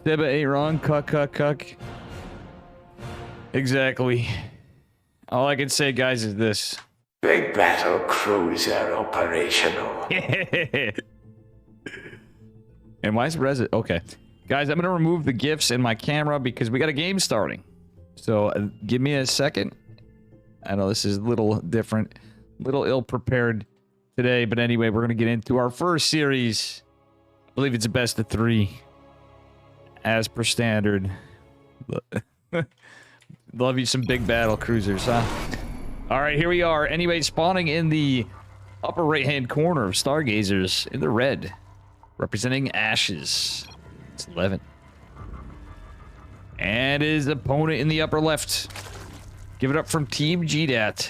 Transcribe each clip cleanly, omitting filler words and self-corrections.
Deba ain't wrong. Cuck. Exactly. All I can say, guys, is this. Big battle cruiser operational. And why is Resident? Okay. Guys, I'm going to remove the GIFs in my camera because we got a game starting. So give me a second. I know this is a little different, little ill-prepared today. But anyway, we're going to get into our first series. I believe it's a best of 3. As per standard. Love you some big battle cruisers, huh? Alright, here we are. Anyway, spawning in the upper right-hand corner of Stargazers in the red. Representing Ashes. It's 11. And his opponent in the upper left. Give it up from Team GDAT.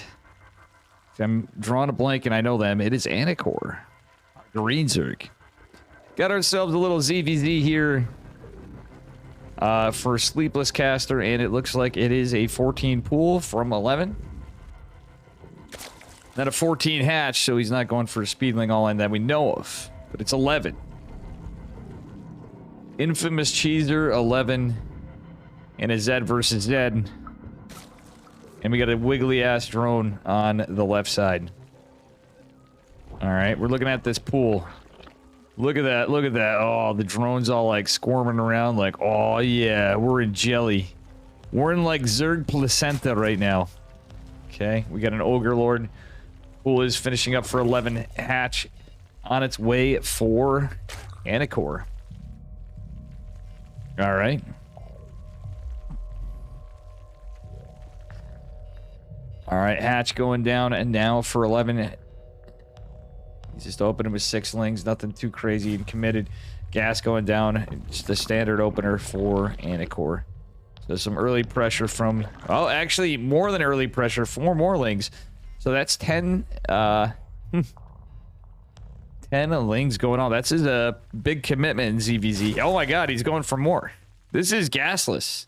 I'm drawing a blank and I know them. It is Anacor. Green Zerg. Got ourselves a little ZVZ here. For Sleepless Caster, and it looks like it is a 14 pool from 11. Not a 14 hatch, so he's not going for a speedling all-in that we know of. But it's 11. Infamous Cheeser, 11. And a Zed versus Zed. And we got a wiggly-ass drone on the left side. Alright, we're looking at this pool. Look at that, look at that. Oh, the drone's all like squirming around like, oh yeah, we're in jelly. We're in like Zerg placenta right now. Okay, we got an Ogre Lord. Pool is finishing up for 11 hatch on its way for Anacor. Alright. Alright, hatch going down and now for 11. He's just opening with 6 lings, nothing too crazy and committed. Gas going down, just the standard opener for Anacor. So some early pressure from, oh, actually more than early pressure, 4 more lings. So that's 10, 10 lings going on. That's a big commitment in ZVZ. Oh my god, he's going for more. This is gasless.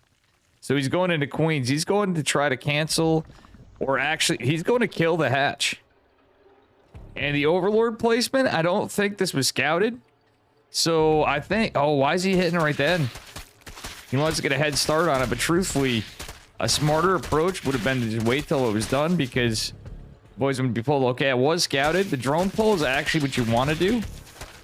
So he's going into Queens. He's going to try to cancel, or actually, he's going to kill the hatch. And the Overlord placement, I don't think this was scouted. So I think, oh, why is he hitting right then? He wants to get a head start on it, but truthfully, a smarter approach would have been to just wait till it was done because boys would be pulled. Okay, it was scouted. The drone pull is actually what you want to do.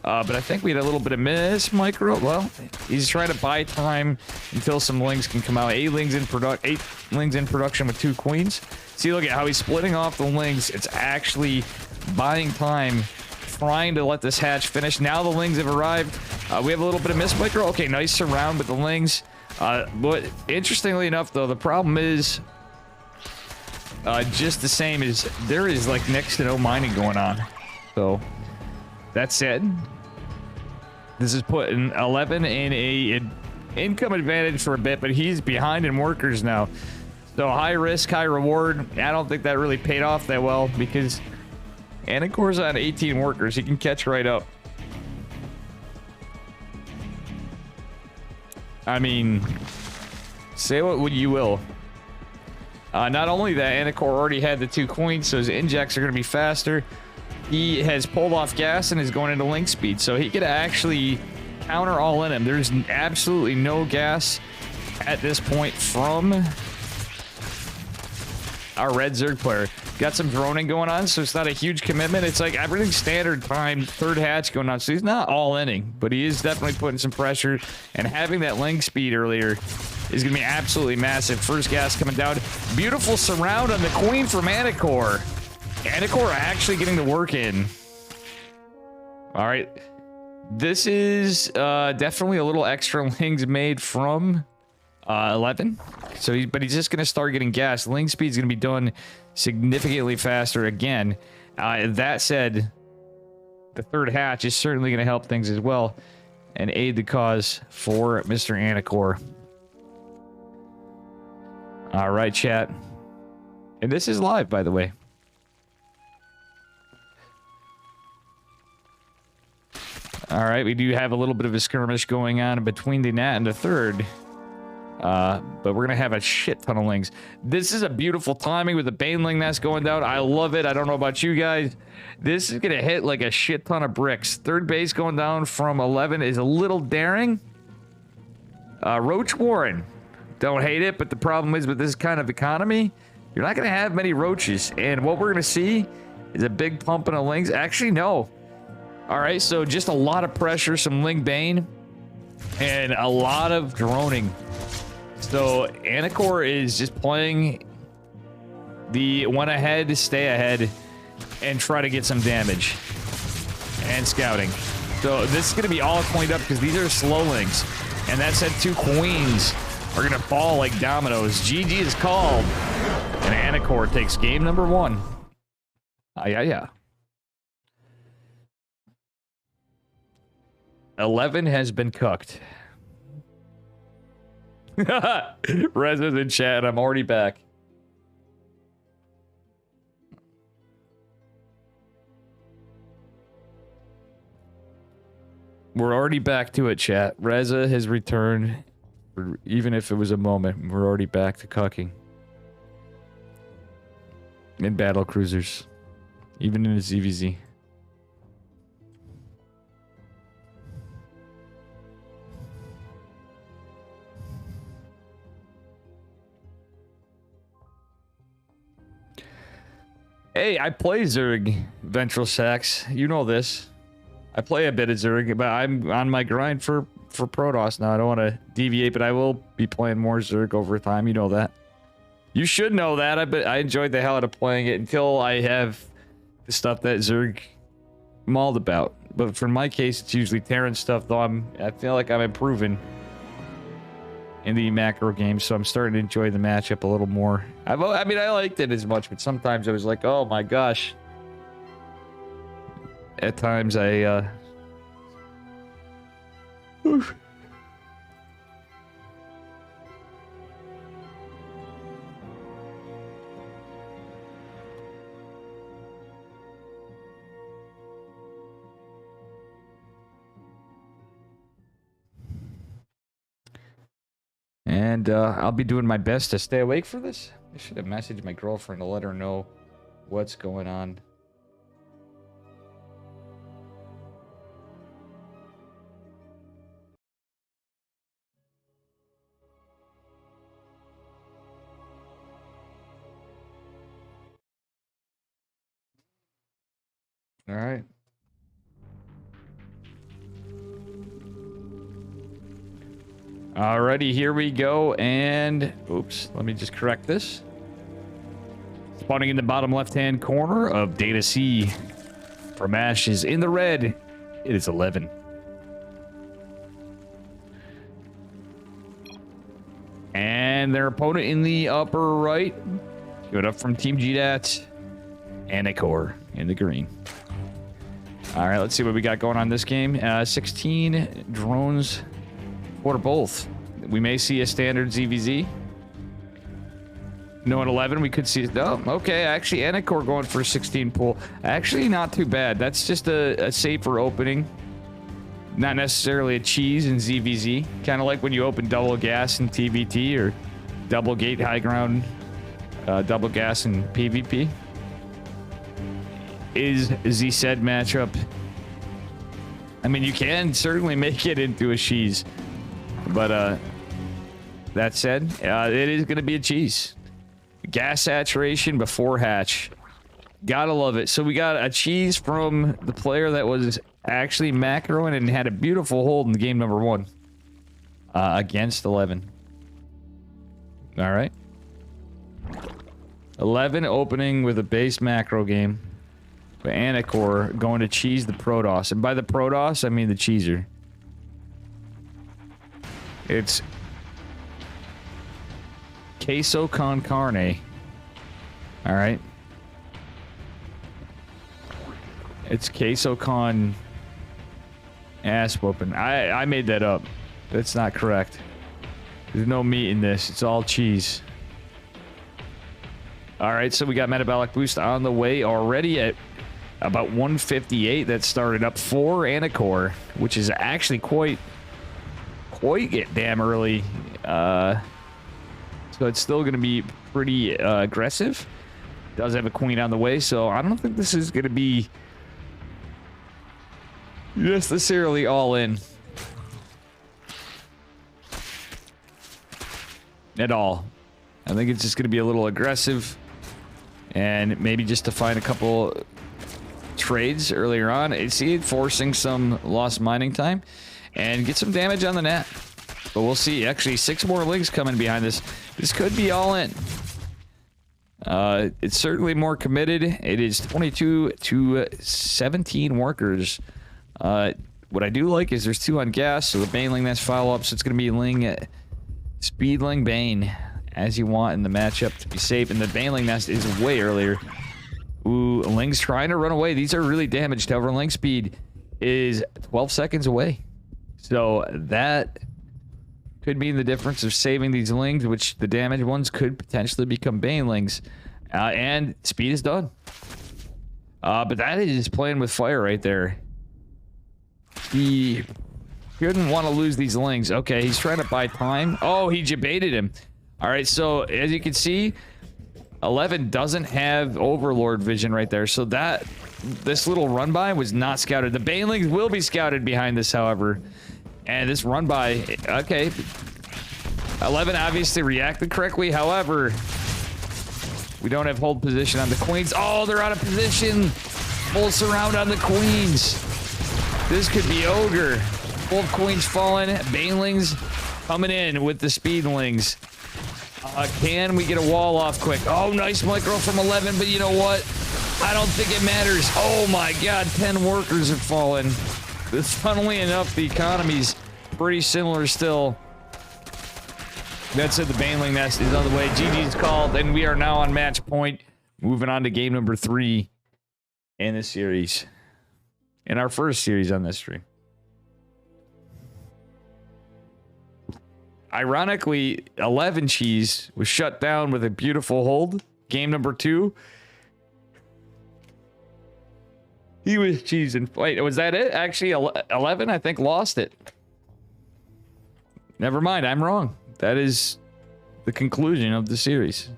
But I think we had a little bit of miss micro. Well, he's trying to buy time until some lings can come out. 8 lings in production with 2 queens. See, look at how he's splitting off the lings. It's actually buying time, trying to let this hatch finish. Now the lings have arrived. We have a little bit of miss micro. Okay, nice surround with the lings. But interestingly enough, though, the problem is just the same as there is like next to no mining going on. So that said, this is putting 11 in an income advantage for a bit, but he's behind in workers now. So high risk, high reward. I don't think that really paid off that well because Anacor's on 18 workers. He can catch right up. I mean, say what you will. Not only that, Anacor already had the 2 queens, so his injects are going to be faster. He has pulled off gas and is going into link speed, so he could actually counter all in him. There's absolutely no gas at this point from our red Zerg player. Got some droning going on, so it's not a huge commitment. It's like everything's standard time, 3rd hatch going on, so he's not all inning, but he is definitely putting some pressure, and having that link speed earlier is going to be absolutely massive. First gas coming down. Beautiful surround on the queen from Anacor. Anacor actually getting the work in. All right. This is definitely a little extra lings made from 11. So, but he's just going to start getting gas. Link speed's going to be done significantly faster again. That said, the 3rd hatch is certainly going to help things as well and aid the cause for Mr. Anacor. All right, chat. And this is live, by the way. All right, we do have a little bit of a skirmish going on between the Nat and the 3rd. But we're going to have a shit ton of lings. This is a beautiful timing with the Baneling that's going down. I love it. I don't know about you guys. This is going to hit like a shit ton of bricks. 3rd base going down from 11 is a little daring. Roach Warren. Don't hate it, but the problem is with this kind of economy, you're not going to have many roaches. And what we're going to see is a big pumping of lings. Actually, no. All right, so just a lot of pressure, some Ling Bane, and a lot of droning. So Anacor is just playing the one ahead, stay ahead, and try to get some damage. And scouting. So this is going to be all cleaned up because these are slow links. And that said, 2 queens are going to fall like dominoes. GG is called. And Anacor takes game number 1. Yeah. 11 has been cooked. Reza's in chat. I'm already back. We're already back to it, chat. Reza has returned. Even if it was a moment, we're already back to cucking. In battle cruisers. Even in a ZVZ. Hey, I play Zerg Ventral Sax. You know this. I play a bit of Zerg, but I'm on my grind for Protoss now. I don't want to deviate, but I will be playing more Zerg over time. You know that. You should know that. I enjoyed the hell out of playing it until I have the stuff that Zerg mauled about. But for my case, it's usually Terran stuff, though I feel like I'm improving in the macro game, so I'm starting to enjoy the matchup a little more. I mean, I liked it as much, but sometimes I was like, oh my gosh. At times I oof. And I'll be doing my best to stay awake for this. I should have messaged my girlfriend to let her know what's going on. All right. Alrighty, here we go. And oops, let me just correct this. Spawning in the bottom left-hand corner of Data C from Ashes in the red. It is 11. And their opponent in the upper right. Give it up from Team GDAT. Anacor in the green. All right, let's see what we got going on this game. 16 drones for both. We may see a standard ZVZ. No, at 11, we could see... Oh, okay. Actually, Anacor going for a 16 pool. Actually, not too bad. That's just a safer opening. Not necessarily a cheese in ZVZ. Kind of like when you open double gas in TVT or double gate high ground, double gas in PvP. Is the said matchup. I mean, you can certainly make it into a cheese. But that said, it is going to be a cheese. Gas saturation before hatch. Gotta love it. So we got a cheese from the player that was actually macroing and had a beautiful hold in game number 1 against 11. All right. 11 opening with a base macro game. But Anacor going to cheese the Protoss. And by the Protoss, I mean the cheeser. It's queso con carne. All right. It's queso con ass whooping. I made that up. That's not correct. There's no meat in this. It's all cheese. All right, so we got metabolic boost on the way already at about 158. That started up for Anacor, which is actually quite damn early. So it's still going to be pretty aggressive. Does have a queen on the way, so I don't think this is going to be necessarily all in. at all. I think it's just going to be a little aggressive, and maybe just to find a couple trades earlier on. I see it forcing some lost mining time and get some damage on the net. But we'll see. Actually, 6 more links coming behind this. This could be all in. It's certainly more committed. It is 22 to 17 workers. What I do like is there's 2 on gas, so the Baneling that's follow up. So it's going to be Ling, Speedling, Bane, as you want in the matchup to be safe. And the Baneling nest is way earlier. Ooh, Ling's trying to run away. These are really damaged. However, Ling speed is 12 seconds away. So that could mean the difference of saving these Lings, which the damaged ones could potentially become Banelings. And speed is done. But that is playing with fire right there. He didn't want to lose these Lings. Okay, he's trying to buy time. Oh, he baited him. All right, so as you can see, 11 doesn't have Overlord vision right there. So this little run by was not scouted. The Banelings will be scouted behind this, however. And this run by, okay. 11 obviously reacted correctly. However, we don't have hold position on the Queens. Oh, they're out of position. Full surround on the Queens. This could be Ogre. Both Queens falling. Banelings coming in with the Speedlings. Can we get a wall off quick? Oh, nice micro from 11, but you know what? I don't think it matters. Oh my god, 10 workers have fallen. Funnily enough, the economy's pretty similar still. That said, the Baneling nest is on the way. GG's called, and we are now on match point. Moving on to game number 3 in the series. In our first series on this stream. Ironically, 11 Cheese was shut down with a beautiful hold. Game number 2. He was cheesing. Wait, was that it? Actually, 11, I think, lost it. Never mind, I'm wrong. That is the conclusion of the series.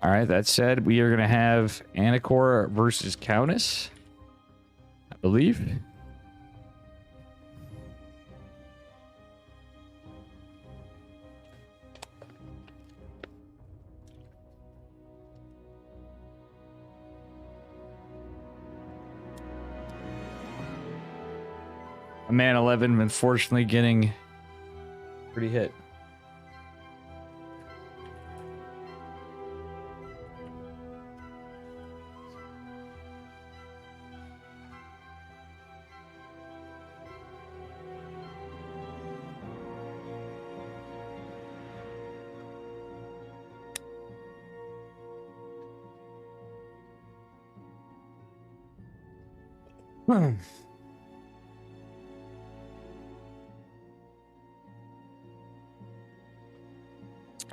All right, that said, we are going to have Anacor versus Countess, I believe. A man 11, unfortunately, getting pretty hit.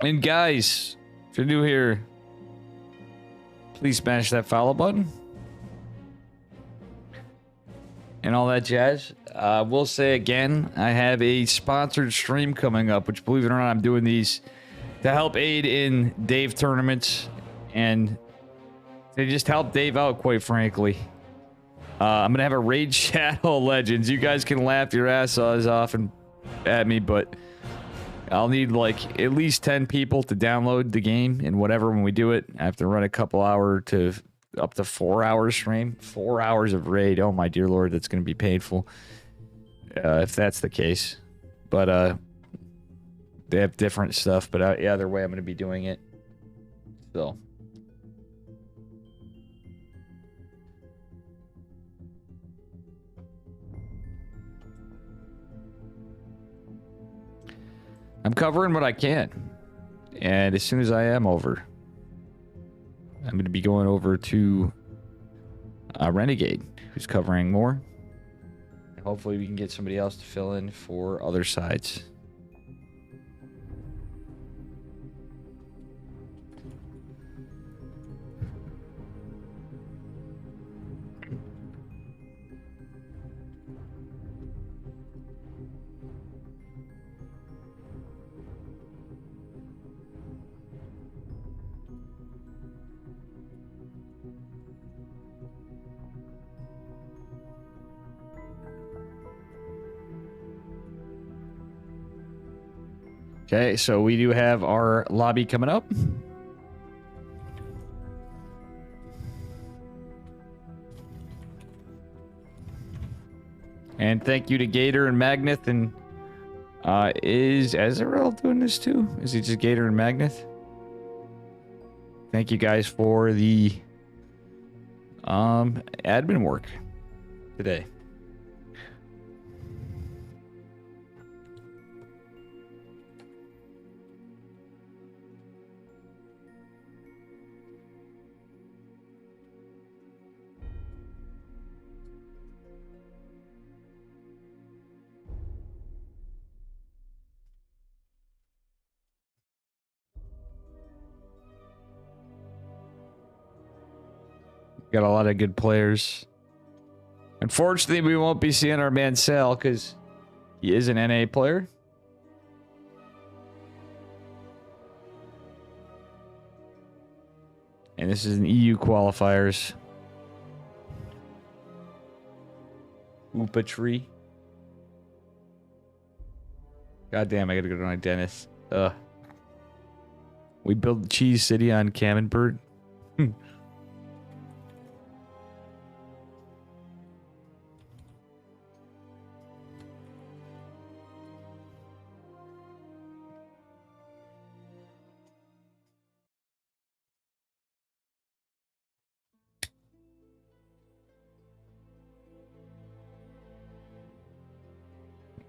And guys, if you're new here, please smash that follow button and all that jazz. We'll say again, I have a sponsored stream coming up, which, believe it or not, I'm doing these to help aid in Dave tournaments and to just help Dave out, quite frankly. I'm gonna have a Raid Shadow Legends. You guys can laugh your asses off and at me, but I'll need like at least 10 people to download the game and whatever when we do it. I have to run a couple hour to up to 4 hours stream. 4 hours of raid. Oh my dear lord, that's gonna be painful. If that's the case. But they have different stuff, but either way I'm gonna be doing it. So I'm covering what I can, and as soon as I am over, I'm going to be going over to Renegade, who's covering more. And hopefully we can get somebody else to fill in for other sides. Okay, so we do have our lobby coming up. And thank you to Gator and Magneth. And is Ezreal doing this too? Is he just Gator and Magneth? Thank you guys for the admin work today. Got a lot of good players. Unfortunately, we won't be seeing our man Sal because he is an NA player. And this is an EU qualifiers. Oopa tree. God damn, I gotta go to my dentist. We built the Cheese City on Camembert.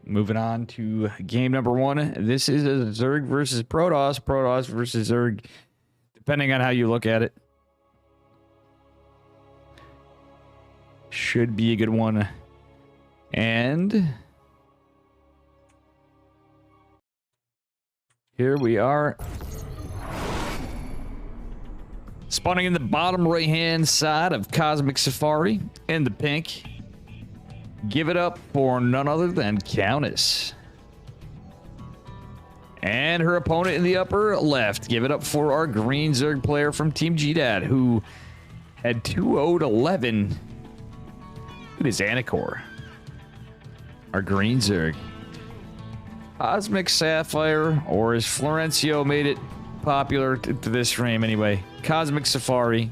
Moving on to game number 1. This is a Zerg versus Protoss. Protoss versus Zerg, depending on how you look at it. Should be a good one. And here we are. Spawning in the bottom right-hand side of Cosmic Safari in the pink. Give it up for none other than Countess. And her opponent in the upper left. Give it up for our green Zerg player from Team GDAD, who had 2-0-11. It is Anakor. Our green Zerg. Cosmic Sapphire, or as Florencio made it popular to this frame anyway, Cosmic Safari.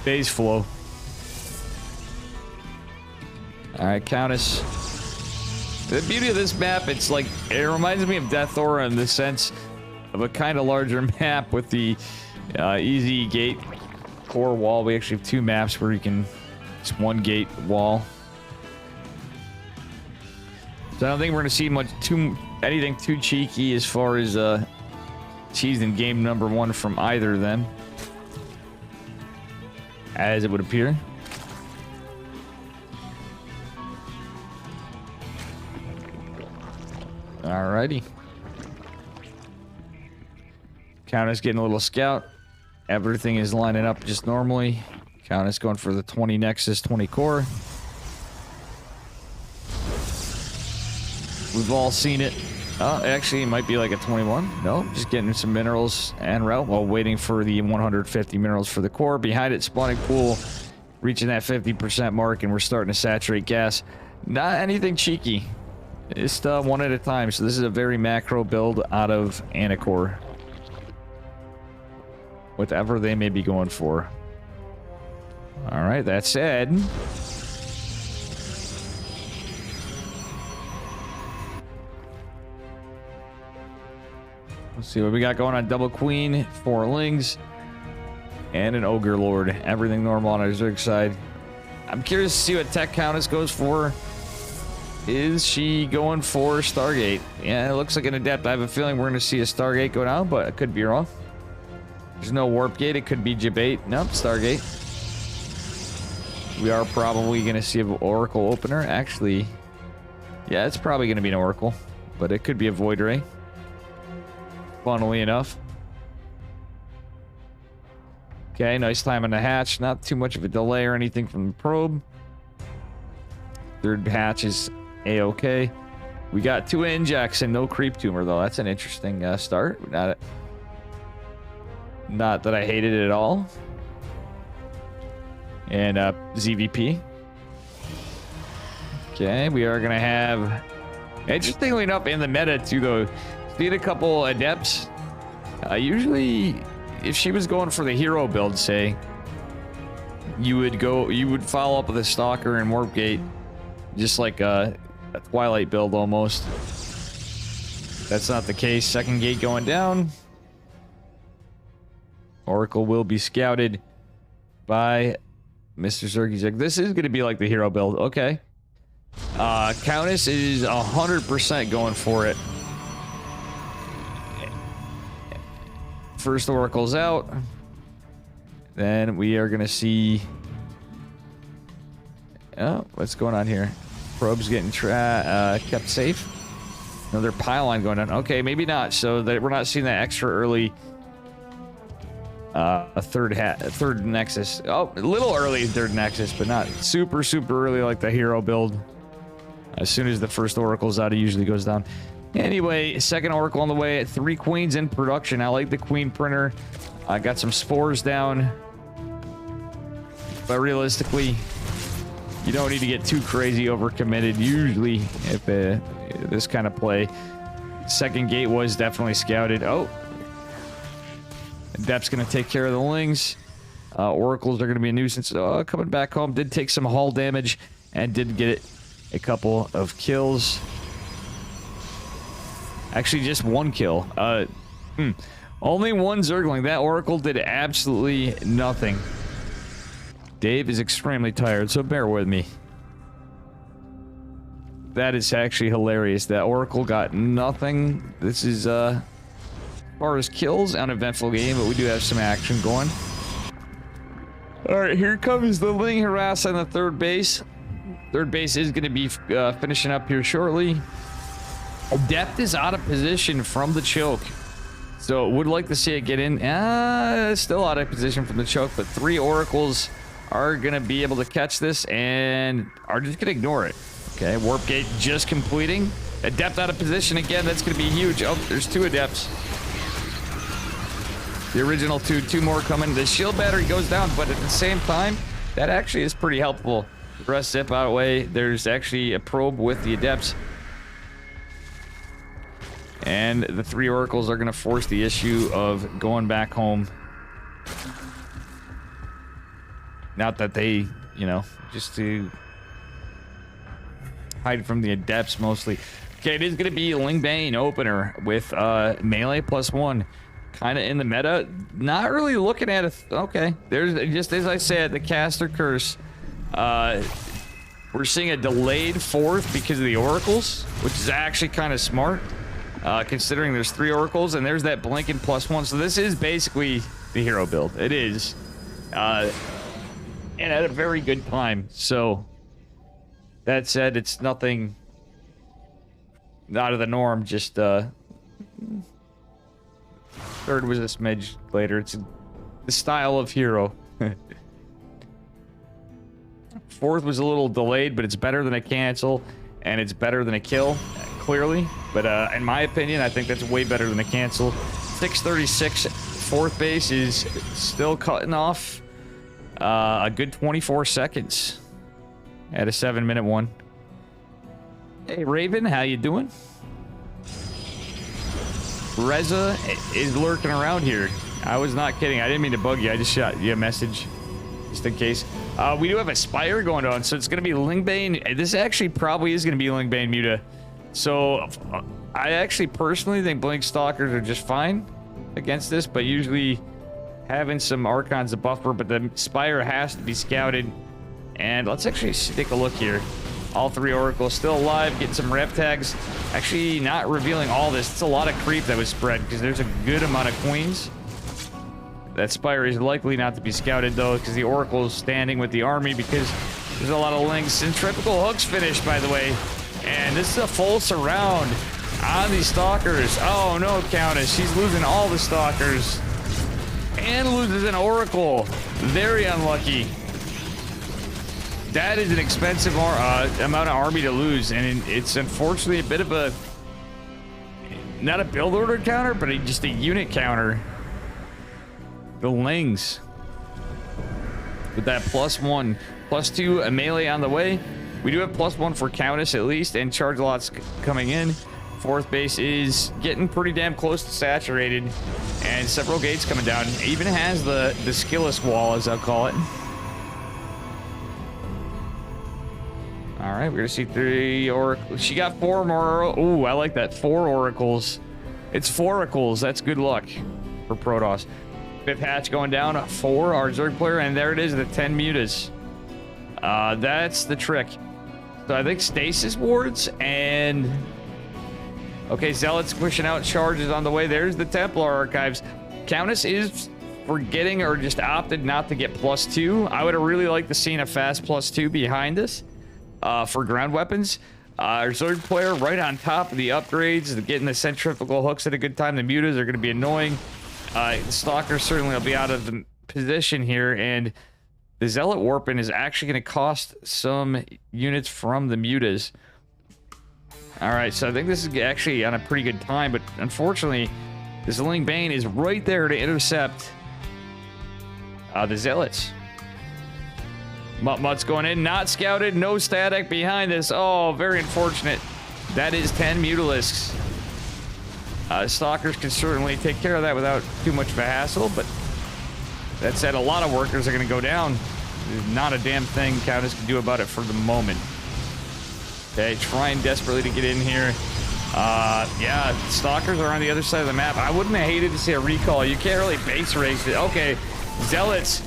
Base flow. Alright, Countess. The beauty of this map, it's like, it reminds me of Death Aura in the sense of a kind of larger map with the easy gate core wall. We actually have 2 maps where you can, it's 1 gate wall. So I don't think we're going to see anything too cheeky as far as cheese in game number 1 from either of them. As it would appear. Alrighty. Countess getting a little scout. Everything is lining up just normally. Countess going for the 20 Nexus, 20 core. We've all seen it. Oh, actually, it might be like a 21. No, just getting some minerals en route while waiting for the 150 minerals for the core. Behind it, spawning pool, reaching that 50% mark, and we're starting to saturate gas. Not anything cheeky. Just one at a time. So this is a very macro build out of Anakor. Whatever they may be going for. Alright, that said. Let's see what we got going on. Double Queen, 4 Lings, and an Ogre Lord. Everything normal on our Zerg side. I'm curious to see what Tech Countess goes for. Is she going for Stargate? Yeah, it looks like an Adept. I have a feeling we're going to see a Stargate go down, but I could be wrong. There's no Warp Gate. It could be Jabate. Nope, Stargate. We are probably going to see an Oracle opener. Actually, yeah, it's probably going to be an Oracle, but it could be a Void Ray. Funnily enough. Okay, nice time on the hatch. Not too much of a delay or anything from the probe. 3rd hatch is A-okay. We got 2 injects and no creep tumor, though. That's an interesting start. Not that I hated it at all. And ZVP. Okay, we are going to have Interestingly enough, in the meta too, though, seeing a couple adepts. Usually, if she was going for the hero build, say, you would follow up with a stalker and warp gate, just like a Twilight build almost. That's not the case. Second gate going down. Oracle will be scouted by Mr. Zergizek. This is going to be like the hero build. Okay. Countess is 100% going for it. First Oracle's out. Then we are going to see... Oh, what's going on here? Probe's getting kept safe. Another pylon going on. Okay, maybe not. So that we're not seeing that extra early a third nexus. Oh, a little early third nexus, but not super early like the hero build. As soon as the first Oracle's out, it usually goes down. Anyway, second Oracle on the way. 3 queens in production. I like the queen printer. I got some spores down. But realistically, you don't need to get too crazy overcommitted. Usually, if this kind of play. Second gate was definitely scouted. Oh. Adept's going to take care of the lings. Oracles are going to be a nuisance. Coming back home. Did take some hull damage and did get a couple of kills. Actually, just 1 kill. Only 1 Zergling. That Oracle did absolutely nothing. Dave is extremely tired, so bear with me. That is actually hilarious. That Oracle got nothing. This is, as far as kills, uneventful game, but we do have some action going. Alright, here comes the Ling harass on the third base. Third base is going to be finishing up here shortly. Adept is out of position from the choke. So would like to see it get in. Still out of position from the choke, but 3 Oracles are going to be able to catch this and are just going to ignore it. Okay, warp gate just completing. Adept out of position again. That's going to be huge. Oh, there's 2 adepts. The original 2 more coming. The shield battery goes down, but at the same time, that actually is pretty helpful. The rest zip out of the way. There's actually a probe with the adepts. And the 3 Oracles are going to force the issue of going back home. Not that they, you know, just to hide from the adepts mostly. Okay, it is going to be Lingbane opener with melee +1. Kind of in the meta. Not really looking at it. Okay, there's just as I said, the caster curse. We're seeing a delayed 4th because of the Oracles, which is actually kind of smart. Considering there's 3 Oracles and there's that blinking +1. So this is basically the hero build. It is. And at a very good time. So that said, it's nothing out of the norm. Just third was a smidge later. It's the style of hero. 4th was a little delayed, but it's better than a cancel, and it's better than a kill, clearly. But in my opinion, I think that's way better than a cancel. 636 4th base is still cutting off a good 24 seconds at a 7-minute one. Hey Raven, how you doing? Reza is lurking around here. I was not kidding. I didn't mean to bug you. I just shot you a message just in case. We do have a Spire going on, so it's going to be Lingbane. This actually probably is going to be Lingbane Muta. So I actually personally think Blink Stalkers are just fine against this, but usually having some Archons a buffer, but the Spire has to be scouted. And let's actually take a look here. All 3 Oracles still alive, getting some rep tags. Actually not revealing all this. It's a lot of creep that was spread because there's a good amount of queens. That Spire is likely not to be scouted though, because the Oracle is standing with the army because there's a lot of links. Centrifugal hooks finished, by the way. And this is a full surround on these Stalkers. Oh no, Countess. She's losing all the Stalkers. And loses an Oracle. Very unlucky. That is an expensive amount of army to lose. And it's unfortunately a bit of a... not a build order counter, but just a unit counter. The Lings. With that +1, +2, a melee on the way. We do have +1 for Countess at least, and charge lots coming in. Fourth base is getting pretty damn close to saturated, and several gates coming down. It even has the skillless wall, as I'll call it. All right, we're gonna see 3 oracles. She got 4 more. Ooh, I like that. 4 oracles. It's 4 oracles. That's good luck for Protoss. 5th hatch going down. 4, our Zerg player, and there it is, the 10 mutas. That's the trick. So I think stasis wards and... Okay, Zealots pushing out charges on the way. There's the Templar archives. Countess is forgetting or just opted not to get +2. I would have really liked to see a fast +2 behind us for ground weapons. Our Zerg player right on top of the upgrades, getting the centrifugal hooks at a good time. The mutas are going to be annoying. The Stalkers certainly will be out of the position here, and the Zealot Warping is actually going to cost some units from the mutas. All right, so I think this is actually on a pretty good time, but unfortunately, the Zilling Bane is right there to intercept the Zealots. Mutt's going in, not scouted, no static behind this. Oh, very unfortunate. That is 10 Mutalisks. Stalkers can certainly take care of that without too much of a hassle, but that said, a lot of workers are going to go down. There's not a damn thing Countess can do about it for the moment. Okay, trying desperately to get in here. Yeah, Stalkers are on the other side of the map. I wouldn't have hated to see a recall. You can't really base race it. Okay, Zealots,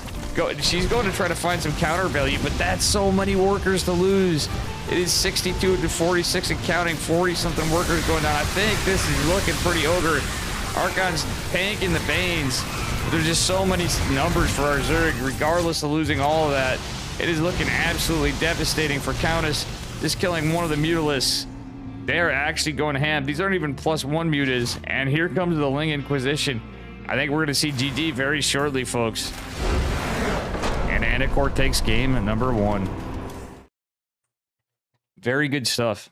she's going to try to find some counter value, but that's so many workers to lose. It is 62 to 46 and counting, 40-something workers going down. I think this is looking pretty ogre. Archon's tanking the Banes. There's just so many numbers for our Zerg, regardless of losing all of that. It is looking absolutely devastating for Countess. Just killing one of the Mutalisks. They're actually going ham. These aren't even +1 mutas. And here comes the Ling Inquisition. I think we're going to see GG very shortly, folks. And Anacor takes game number 1. Very good stuff.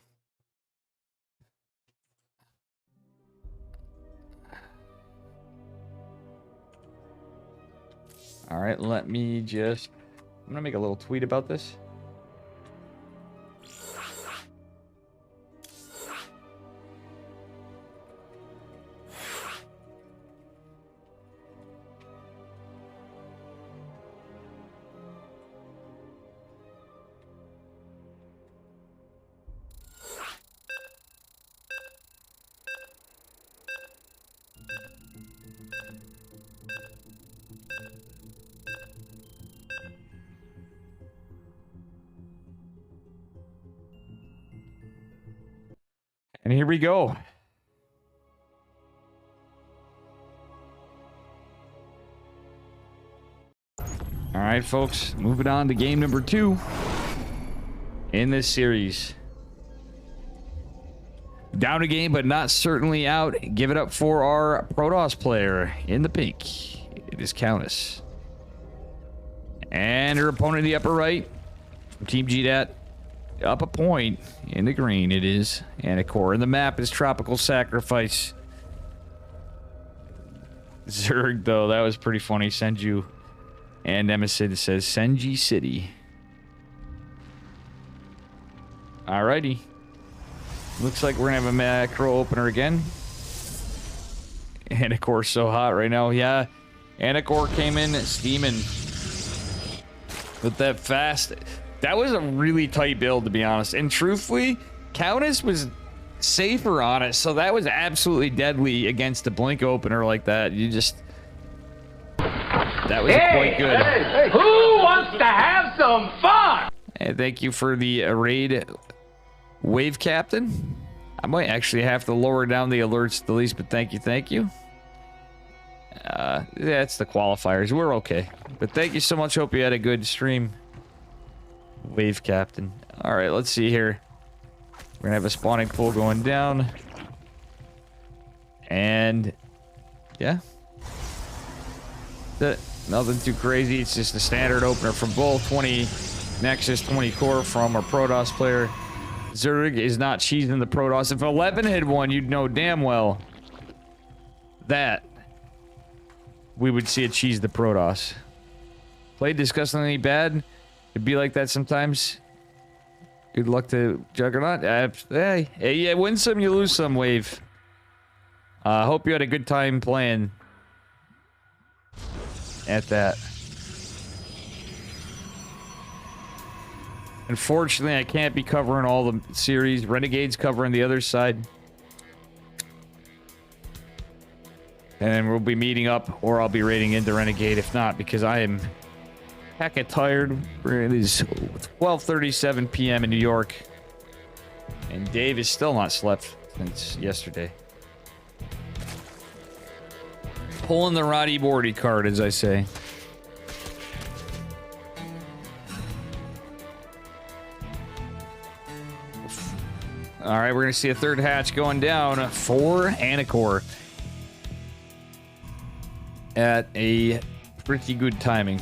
All right, let me just... I'm going to make a little tweet about this. And here we go. All right, folks, moving on to game number 2 in this series. Down a game, but not certainly out. Give it up for our Protoss player in the pink. It is Countess. And her opponent in the upper right, from Team GDAT. Up a point in the green, it is Anacor. And the map is Tropical Sacrifice. Zerg, though, that was pretty funny. Senju and Nemesis says Senji City. Alrighty. Looks like we're gonna have a macro opener again. Anacor's so hot right now. Yeah, Anacor came in steaming with that fast. That was a really tight build, to be honest. And truthfully, Countess was safer on it, so that was absolutely deadly against a blink opener like that. You just... That was quite good. Hey, who wants to have some fun? And thank you for the raid, Wave Captain. I might actually have to lower down the alerts at the least, but thank you, thank you. That's the qualifiers. We're okay. But thank you so much. Hope you had a good stream, Wave Captain. All right, let's see here. We're gonna have a spawning pool going down. And yeah. Nothing too crazy. It's just a standard opener from both. 20 Nexus, 20 core from our Protoss player. Zerg is not cheesing the Protoss. If 11 had won, you'd know damn well that we would see it cheese the Protoss. Played disgustingly bad. It'd be like that sometimes. Good luck to Juggernaut. Hey, yeah, win some, you lose some, Wave. Hope you had a good time playing at that. Unfortunately, I can't be covering all the series. Renegade's covering the other side. And we'll be meeting up, or I'll be raiding into Renegade if not, because I am hecka tired. It is 12:37 p.m. in New York. And Dave is still not slept since yesterday. Pulling the Roddy Bordy card, as I say. All right, we're going to see a third hatch going down for Anacor at a pretty good timing.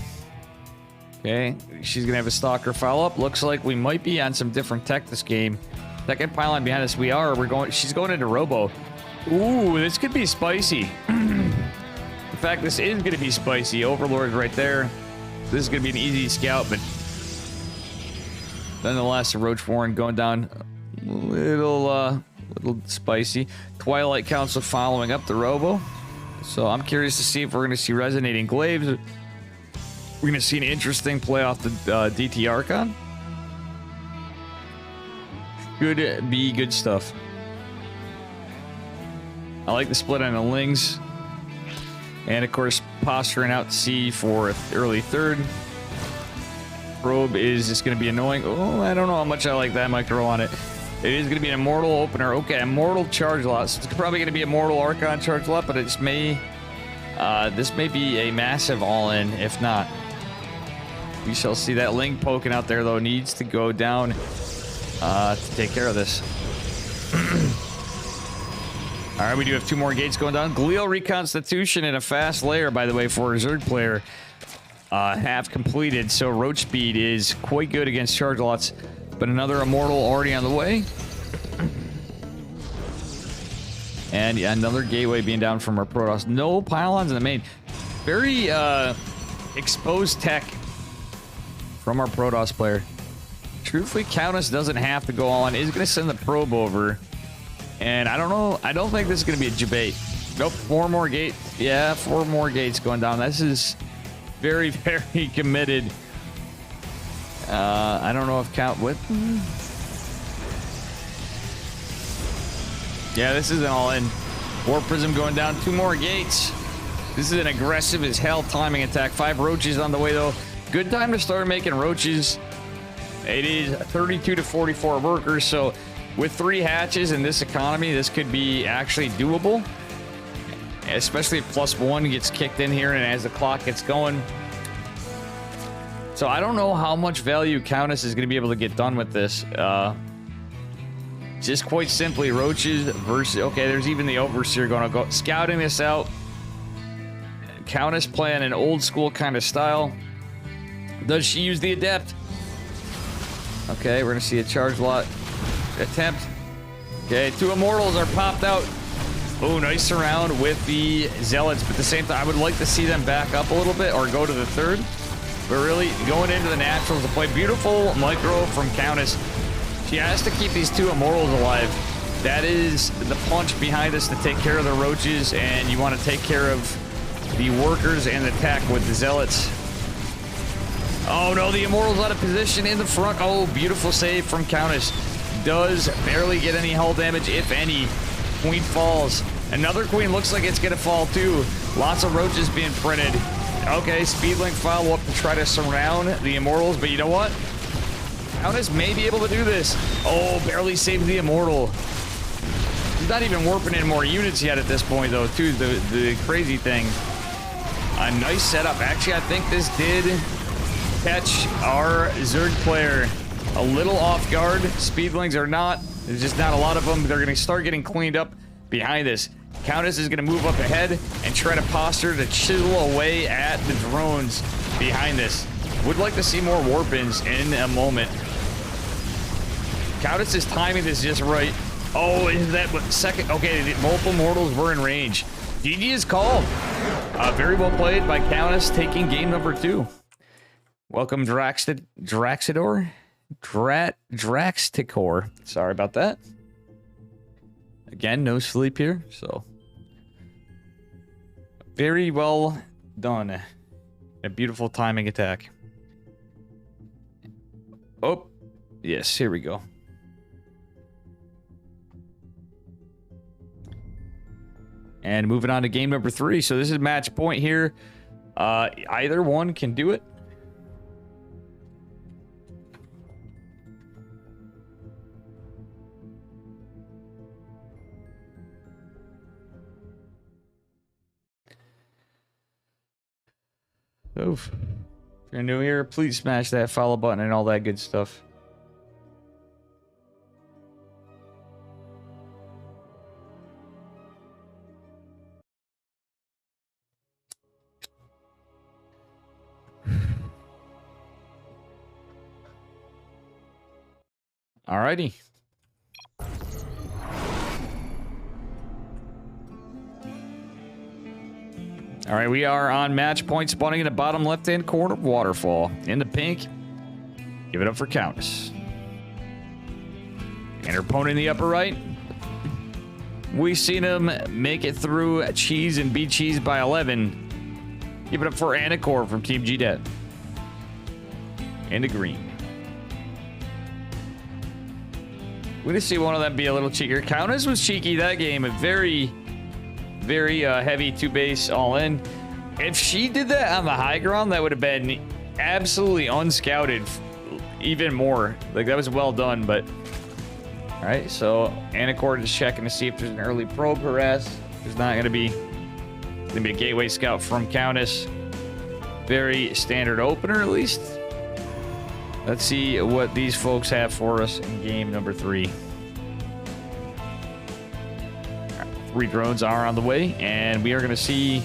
Okay, she's going to have a stalker follow up. Looks like we might be on some different tech this game. Second pylon behind us. We are. She's going into Robo. Ooh, this could be spicy. In fact, this is going to be spicy. Overlord right there. This is going to be an easy scout, but nonetheless, a Roach Warren going down a little spicy. Twilight Council following up the Robo. So I'm curious to see if we're going to see resonating glaives. We're going to see an interesting play off the DT Archon. Could be good stuff. I like the split on the Lings. And of course, posturing out to sea for early third. Probe is just going to be annoying. Oh, I don't know how much I like that micro on it. It is going to be an Immortal opener. Okay, Immortal charge lot. So it's probably going to be Immortal Archon charge lot, but this may be a massive all-in, if not. We shall see. That Ling poking out there, though, needs to go down to take care of this. All right, we do have two more gates going down. Glial Reconstitution and a fast layer, by the way, for a Zerg player have completed. So Roach speed is quite good against charge lots, but another Immortal already on the way. And yeah, another gateway being down from our Protoss. No pylons in the main. Very exposed tech from our Protoss player. Truthfully, Countess doesn't have to go on. Is going to send the probe over. And I don't know. I don't think this is going to be a debate. Nope. 4 more gates. Yeah, 4 more gates going down. This is very, very committed. I don't know if count with. Yeah, this is an all-in. War Prism going down. 2 more gates. This is an aggressive as hell timing attack. 5 roaches on the way, though. Good time to start making roaches. It is 32 to 44 workers, so with 3 hatches in this economy, this could be actually doable. Especially if +1 gets kicked in here and as the clock gets going. So I don't know how much value Countess is going to be able to get done with this. Just quite simply, roaches versus... Okay, there's even the Overseer going to go scouting this out. Countess playing an old school kind of style. Does she use the Adept? Okay, we're going to see a charge lot attempt. Okay, 2 Immortals are popped out. Oh, nice surround with the Zealots, but at the same time, I would like to see them back up a little bit or go to the third. But really, going into the Naturals to play. Beautiful micro from Countess. She has to keep these 2 Immortals alive. That is the punch behind us to take care of the roaches, and you want to take care of the workers and the tech with the Zealots. Oh no, the Immortal's out of position in the front. Oh, beautiful save from Countess. Does barely get any hull damage, if any. Queen falls. Another Queen looks like it's going to fall too. Lots of roaches being printed. Okay, Speedlink follow up to try to surround the Immortals, but you know what? Countess may be able to do this. Oh, barely saved the Immortal. He's not even warping in more units yet at this point, though, too. The crazy thing. A nice setup. Actually, I think this did catch our Zerg player a little off guard. Speedlings are not. There's just not a lot of them. They're going to start getting cleaned up behind this. Countess is going to move up ahead and try to posture to chisel away at the drones behind this. Would like to see more warp-ins in a moment. Countess is timing this just right. Oh, is that what second? Okay, the multiple mortals were in range. GG is called. Very well played by Countess, taking game number 2. Welcome, Draxidor. Draxticor. Sorry about that. Again, no sleep here, so very well done. A beautiful timing attack. Oh, yes, here we go. And moving on to game number 3. So this is match point here. Either one can do it. Oof. If you're new here, please smash that follow button and all that good stuff. Alrighty. All right, we are on match point, spawning in the bottom left-hand corner of Waterfall. In the pink, give it up for Countess. And her opponent in the upper right, we've seen him make it through Cheese and beat Cheese by 11. Give it up for Anacor from Team GDET. In the green. We're going to see one of them be a little cheekier. Countess was cheeky that game. A very heavy 2-base all-in. If she did that on the high ground, that would have been absolutely unscouted even more. Like, that was well done, but... Alright, so Anacor is checking to see if there's an early probe harass. There's not going to be... It's going to be a gateway scout from Countess. Very standard opener, at least. Let's see what these folks have for us in game number 3. 3 drones are on the way, and we are going to see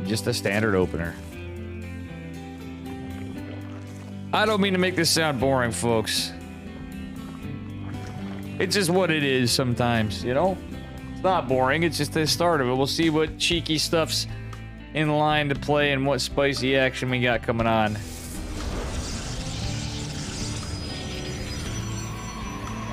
just a standard opener. I don't mean to make this sound boring, folks. It's just what it is sometimes, you know? It's not boring, it's just the start of it. We'll see what cheeky stuff's in line to play and what spicy action we got coming on.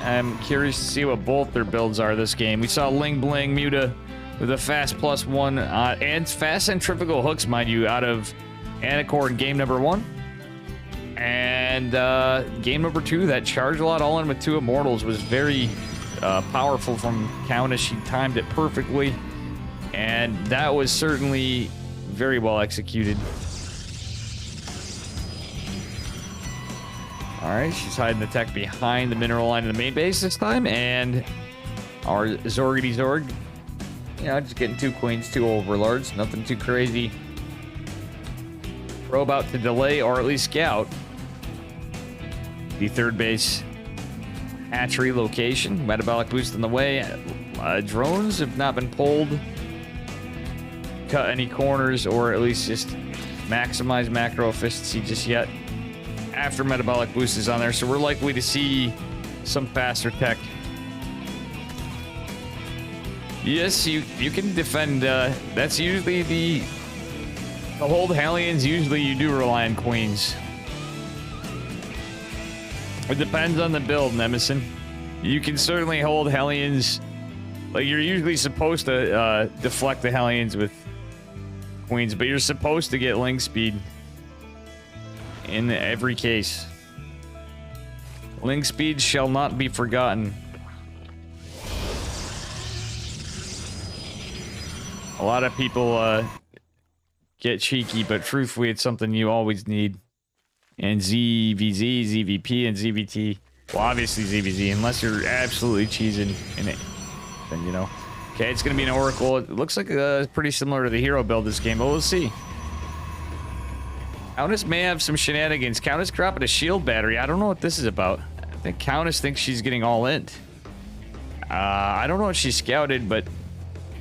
I'm curious to see what both their builds are this game. We saw Ling Bling Muta with a fast +1 and fast centrifugal hooks, mind you, out of Anacor in game number 1. And game number 2, that charge a lot all in with 2 Immortals was very powerful from Countess. She timed it perfectly, and that was certainly very well executed. Alright, she's hiding the tech behind the mineral line of the main base this time, and our Zorgity Zorg, you know, just getting 2 queens, 2 overlords, nothing too crazy. Probe out to delay, or at least scout, the 3rd base hatchery location. Metabolic boost in the way. Drones have not been pulled. Cut any corners, or at least just maximize macro efficiency just yet. After metabolic boost is on there, so we're likely to see some faster tech. Yes, you can defend. That's usually the hold Hellions. Usually you do rely on queens. It depends on the build, Nemesis. You can certainly hold Hellions. Like, you're usually supposed to deflect the Hellions with queens, but you're supposed to get link speed in every case. Link speed shall not be forgotten. A lot of people get cheeky, but truthfully, it's something you always need. And ZVZ, ZVP, and ZVT. Well, obviously ZVZ, unless you're absolutely cheesing in it. Then, you know. Okay, it's going to be an Oracle. It looks like pretty similar to the hero build this game, but we'll see. Countess may have some shenanigans. Countess dropping a shield battery. I don't know what this is about. I think Countess thinks she's getting all in. I don't know what she scouted, but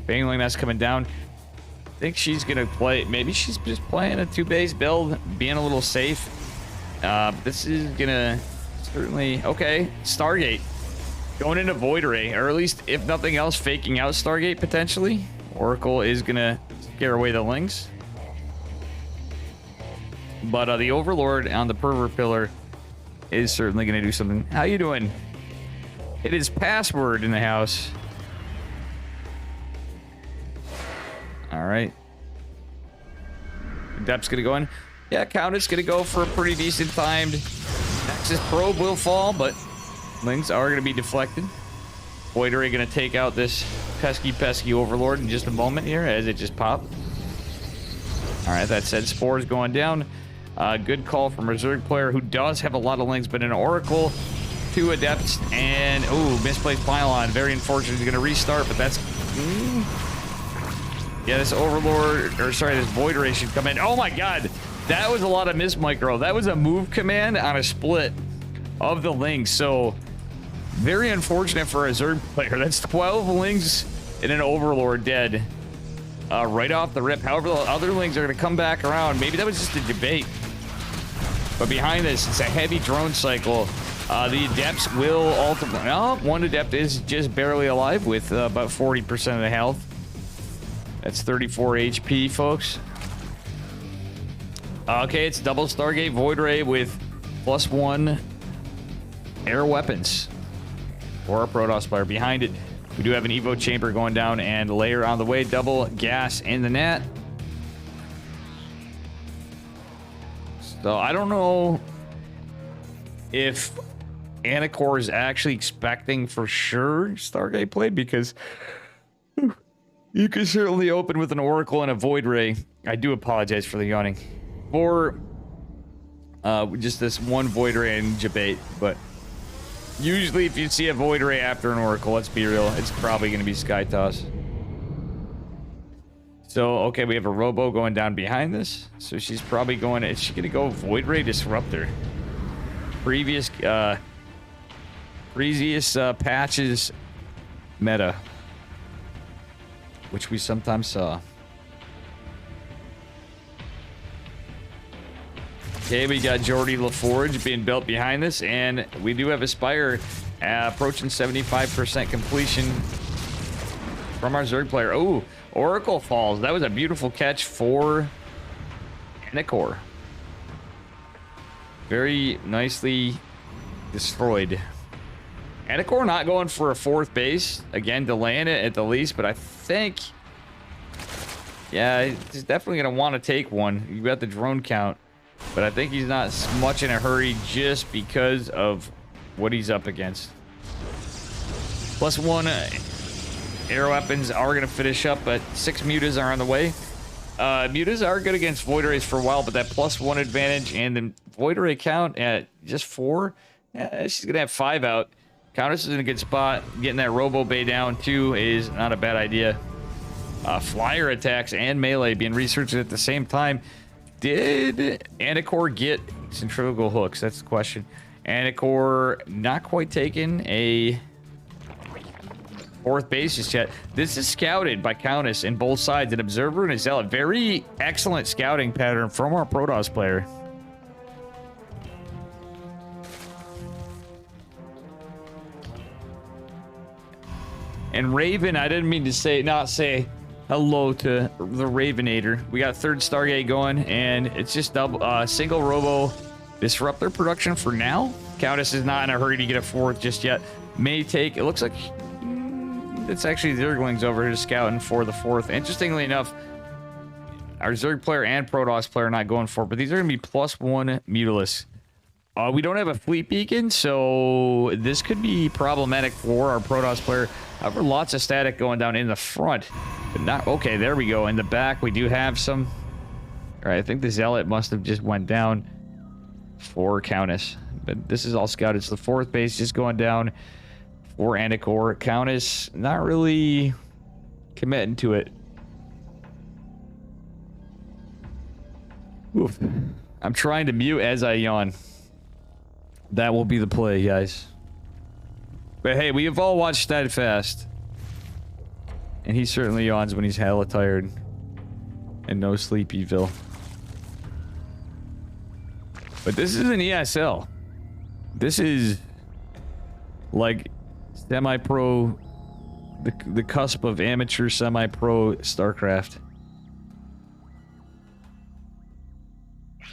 Bangling that's coming down. I think she's going to play. Maybe she's just playing a 2-base build, being a little safe. This is going to certainly... Okay, Stargate. Going into Void Ray, or at least, if nothing else, faking out Stargate, potentially. Oracle is going to scare away the links. But the Overlord on the Pervert Pillar is certainly going to do something. How you doing? It is Password in the house. All right. Depth's going to go in. Yeah, Countess going to go for a pretty decent timed. Nexus Probe will fall, but Lings are going to be deflected. Void Ray going to take out this pesky Overlord in just a moment here as it just popped. All right, that said, Spore's going down. Good call from a Zerg player who does have a lot of Lings, but an Oracle, 2 Adepts, and, ooh, misplaced Pylon. Very unfortunate. He's going to restart, but that's... Yeah, this Overlord, or sorry, this Void Ray should come in. Oh my god! That was a lot of miss micro. That was a move command on a split of the Lings, so... Very unfortunate for a Zerg player. That's 12 Lings and an Overlord dead. Right off the rip. However, the other Lings are going to come back around. Maybe that was just a debate. But behind this, it's a heavy drone cycle. The Adepts will ultimately... Oh, one Adept is just barely alive with about 40% of the health. That's 34 HP, folks. Okay, it's double Stargate Void Ray with +1 air weapons. Or a Protoss player behind it. We do have an Evo chamber going down and layer on the way. Double gas in the net. So I don't know if Anacor is actually expecting for sure Stargate play, because you can certainly open with an Oracle and a Void Ray. I do apologize for the yawning. Or just this one Void Ray and Jabate, but usually if you see a Void Ray after an Oracle, let's be real, it's probably going to be Sky Toss. So, okay, we have a Robo going down behind this. So she's probably going... Is she going to go Void Ray Disruptor? Previous patches meta, which we sometimes saw. Okay, we got Geordie LaForge being built behind this, and we do have Aspire approaching 75% completion from our Zerg player. Oh, Oracle falls. That was a beautiful catch for Anacor. Very nicely destroyed. Anacor not going for a 4th base. Again, delaying it at the least, but I think... Yeah, he's definitely going to want to take one. You got the drone count. But I think he's not much in a hurry just because of what he's up against. +1 air weapons are going to finish up, but 6 mutas are on the way. Mutas are good against Void Rays for a while, but that +1 advantage and the Void Ray count at just 4, she's going to have 5 out. Countess is in a good spot. Getting that Robo Bay down, too, is not a bad idea. Flyer attacks and melee being researched at the same time. Did Anacor get centrifugal hooks? That's the question. Anacor not quite taking a 4th base just yet. This is scouted by Countess in both sides. An Observer and a Zealot. Very excellent scouting pattern from our Protoss player. And Raven, I didn't mean to not say hello to the Ravenator. We got 3rd Stargate going, and it's just double, single Robo Disruptor production for now. Countess is not in a hurry to get a 4th just yet. May take, it looks like it's actually Zerglings over here scouting for the 4th. Interestingly enough, our Zerg player and Protoss player are not going for it, but these are going to be +1 Mutalisk. We don't have a fleet beacon, so this could be problematic for our Protoss player. However, lots of static going down in the front. But not... Okay, there we go. In the back, we do have some... All right, I think the Zealot must have just went down for Countess. But this is all scouted. It's the 4th base just going down for Anacor. Countess not really committing to it. Oof. I'm trying to mute as I yawn. That will be the play, guys. But hey, we have all watched Steadfast. And he certainly yawns when he's hella tired. And no Sleepyville. But this is an ESL. This is like semi-pro, the cusp of amateur semi-pro StarCraft.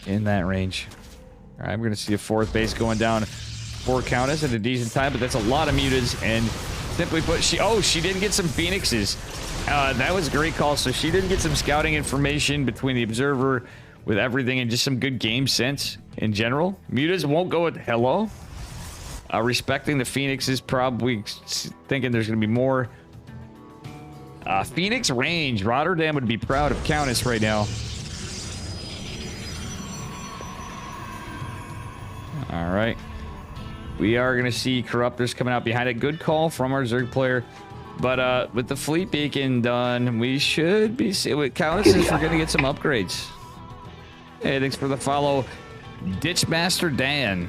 in that range. All right, we're gonna see a 4th base going down for Countess at a decent time, but that's a lot of mutas. And simply put, she didn't get some Phoenixes. That was a great call. So she didn't get some scouting information between the observer with everything and just some good game sense in general. Mutas won't go with hello. Respecting the Phoenixes, probably thinking there's gonna be more. Phoenix range. Rotterdam would be proud of Countess right now. All right. We are going to see Corruptors coming out behind it. Good call from our Zerg player. But with the fleet beacon done, we should be... With Countess, we're going to get some upgrades. Hey, thanks for the follow. Ditchmaster Dan.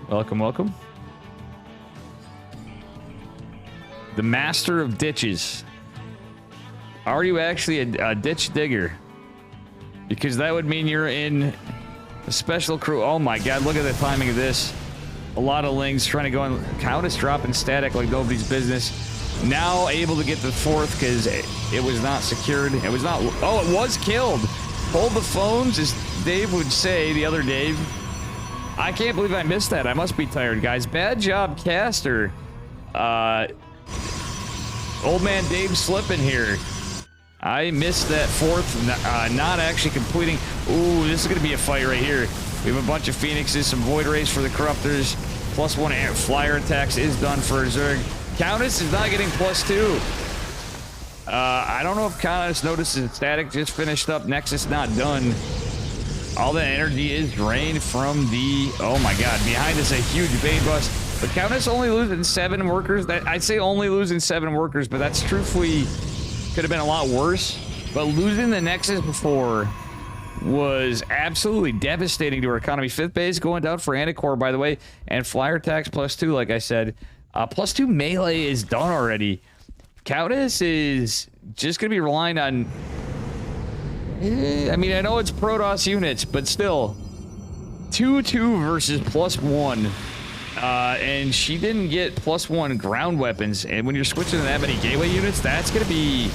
Welcome, welcome. The master of ditches. Are you actually a ditch digger? Because that would mean you're in a special crew. Oh my god, look at the timing of this. A lot of lings trying to go in. Countess dropping static like nobody's business. Now able to get the 4th because it was not secured. It was not... Oh, it was killed. Hold the phones, as Dave would say, the other Dave. I can't believe I missed that. I must be tired, guys. Bad job, Caster. Old man Dave slipping here. I missed that 4th, not actually completing. Ooh, this is going to be a fight right here. We have a bunch of Phoenixes, some Void Rays for the Corruptors. +1 flyer attacks is done for Zerg. Countess is not getting +2. I don't know if Countess notices static just finished up. Nexus not done. All that energy is drained from the... Oh my god, behind us a huge bait bust. But Countess only losing 7 workers. I'd say only losing 7 workers, but that's truthfully could have been a lot worse. But losing the Nexus before was absolutely devastating to our economy. 5th base going down for Anticore, by the way, and flyer attacks +2, like I said. +2 melee is done already. Countess is just going to be relying on... I mean, I know it's Protoss units, but still. 2-2 versus +1. And she didn't get +1 ground weapons. And when you're switching to that many gateway units, that's going to be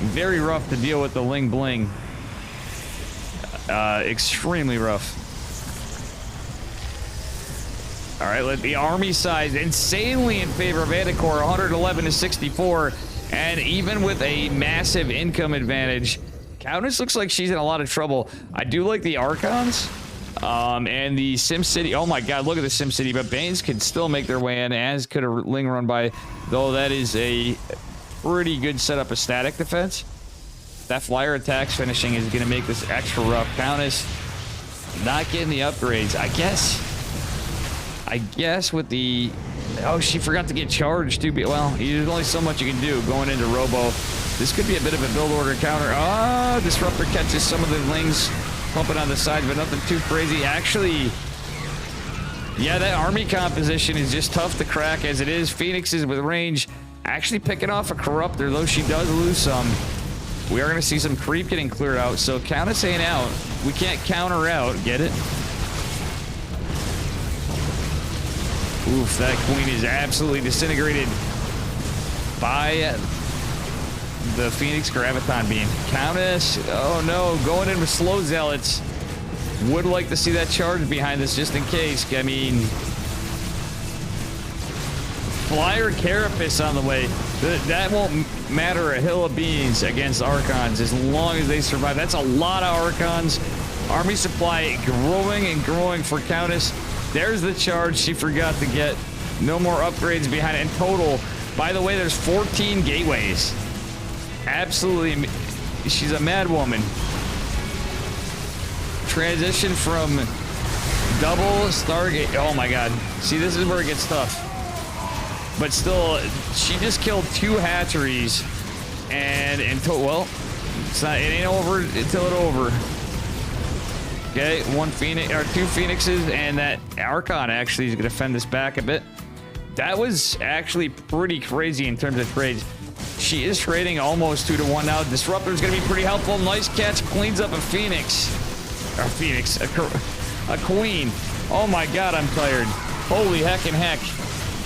very rough to deal with the Ling Bling. Extremely rough. All right, let the army size insanely in favor of Anticore, 111 to 64. And even with a massive income advantage, Countess looks like she's in a lot of trouble. I do like the Archons. And the SimCity, oh my god, look at the SimCity, but Banes can still make their way in, as could a Ling run by, though that is a pretty good setup of static defense. That flyer attacks finishing is going to make this extra rough. Countess not getting the upgrades. I guess with the... Oh, she forgot to get charged too. Well, there's only so much you can do going into Robo. This could be a bit of a build order counter. Ah, Disruptor catches some of the Lings pumping on the side, but nothing too crazy. Actually, yeah, that army composition is just tough to crack as it is. Phoenixes with range actually picking off a Corruptor, though she does lose some. We are going to see some creep getting cleared out, so Countess ain't out. We can't counter out, get it? Oof, that queen is absolutely disintegrated by the Phoenix Graviton Beam. Countess, oh no, going in with slow zealots. Would like to see that charge behind this just in case. I mean, Flyer Carapace on the way. That won't matter a hill of beans against Archons as long as they survive. That's a lot of Archons. Army supply growing and growing for Countess. There's the charge she forgot to get. No more upgrades behind it. In total, by the way, there's 14 gateways. Absolutely, she's a mad woman. Transition from double Stargate. Oh my god. See, this is where it gets tough. But still, she just killed 2 hatcheries. And well, it's not, it ain't over until it's over. Okay, 1 Phoenix or 2 Phoenixes, and that Archon actually is going to fend this back a bit. That was actually pretty crazy in terms of trades. She is trading almost 2-to-1 now. Disruptor is going to be pretty helpful. Nice catch, cleans up a Phoenix. Or Phoenix, a Queen. Oh my god, I'm tired. Holy heck and heck.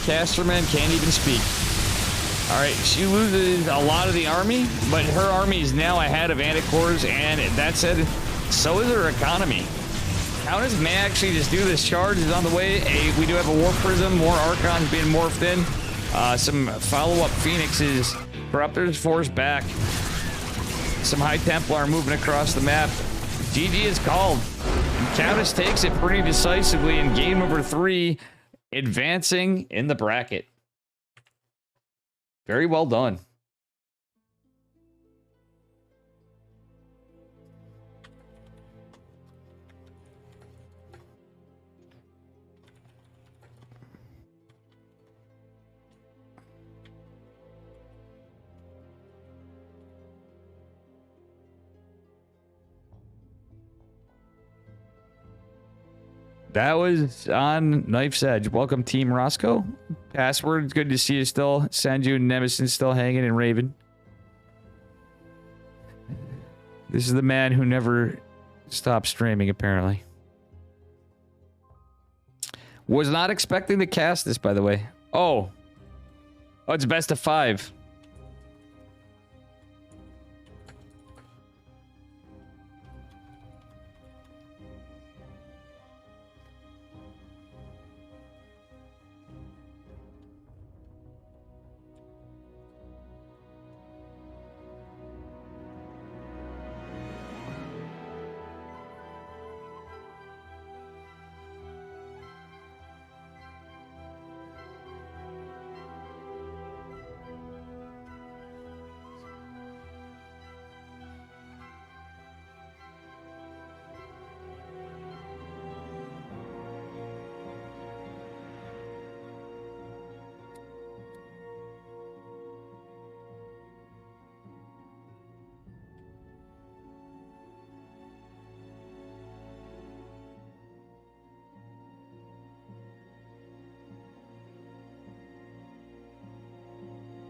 Casterman can't even speak. All right, she loses a lot of the army, but her army is now ahead of Anticore's, and that said, So is our economy. Countess may actually just do this. Charge is on the way. We do have a Warp Prism, more Archons being morphed in. Some follow-up Phoenixes. Corruptors force back. Some High Templar moving across the map. GG is called. Countess takes it pretty decisively in game number 3, advancing in the bracket. Very well done. That was on Knife's Edge. Welcome, Team Roscoe. Password, good to see you still. Sanju and Nemesis still hanging in Raven. This is the man who never stopped streaming, apparently. Was not expecting to cast this, by the way. Oh, it's best of 5.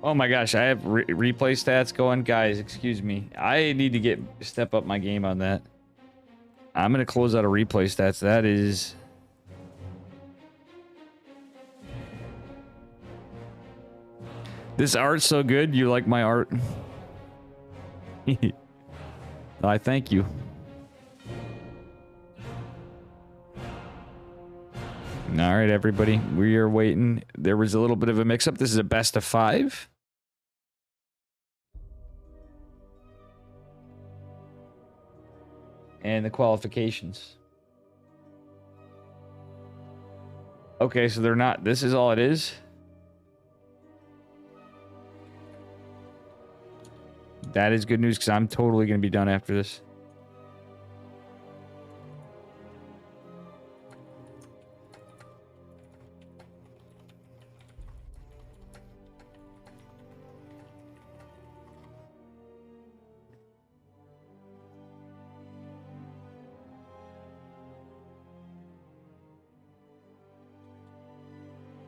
Oh my gosh, I have replay stats going. Guys, excuse me. I need to step up my game on that. I'm going to close out a replay stats. That is... This art's so good. You like my art? I thank you. All right, everybody. We are waiting. There was a little bit of a mix-up. This is a best of 5. And the qualifications. Okay, so they're not... This is all it is? That is good news, because I'm totally going to be done after this.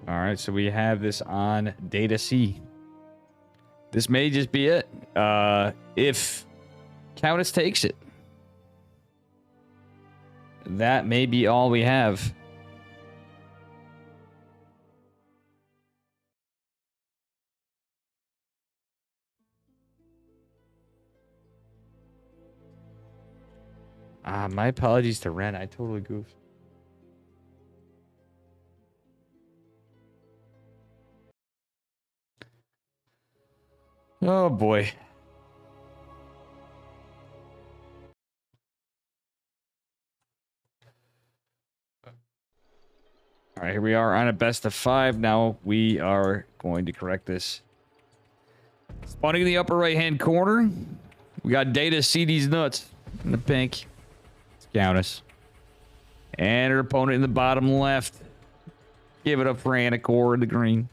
All right, so we have this on Data C. This may just be it. If Countess takes it, that may be all we have. My apologies to Ren. I totally goofed. Oh boy. All right, here we are on a best of 5. Now we are going to correct this. Spawning in the upper right-hand corner, we got Data CD's nuts in the pink. It's Countess. And her opponent in the bottom left. Give it up for Anacor in the green.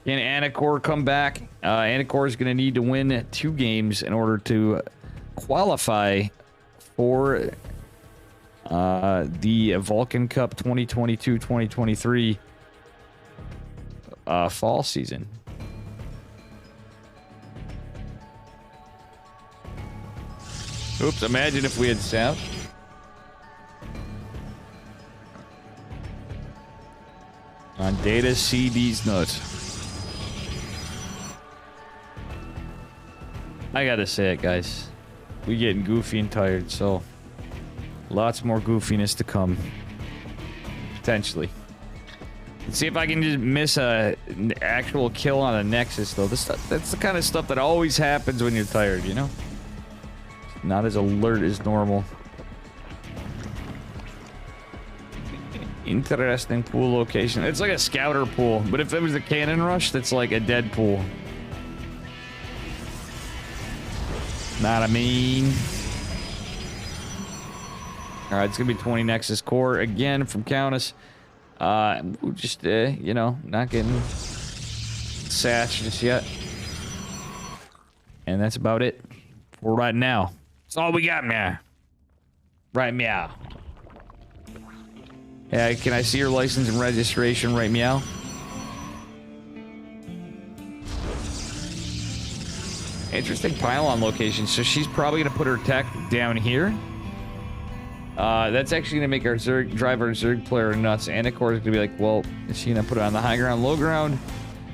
Can Anacor come back? Anacor is going to need to win 2 games in order to qualify for the Vulcan Cup 2022-2023 fall season. Oops, imagine if we had South. On Data CD's nuts. I gotta say it, guys. we getting goofy and tired, so lots more goofiness to come. Potentially. Let's see if I can just miss an actual kill on a Nexus, though. That's the kind of stuff that always happens when you're tired, you know? Not as alert as normal. Interesting pool location. It's like a scouter pool, but if it was a cannon rush, that's like a dead pool. Not I mean. Alright, it's gonna be 20 Nexus core again from Countess. Just, you know, not getting satched just yet. And that's about it for right now. That's all we got, meow. Right, meow. Yeah, can I see your license and registration, right, meow? Interesting pylon location. So she's probably gonna put her tech down here. That's actually gonna make our drive our Zerg player nuts. And of course, it's gonna be like, well, is she gonna put it on the high ground, low ground?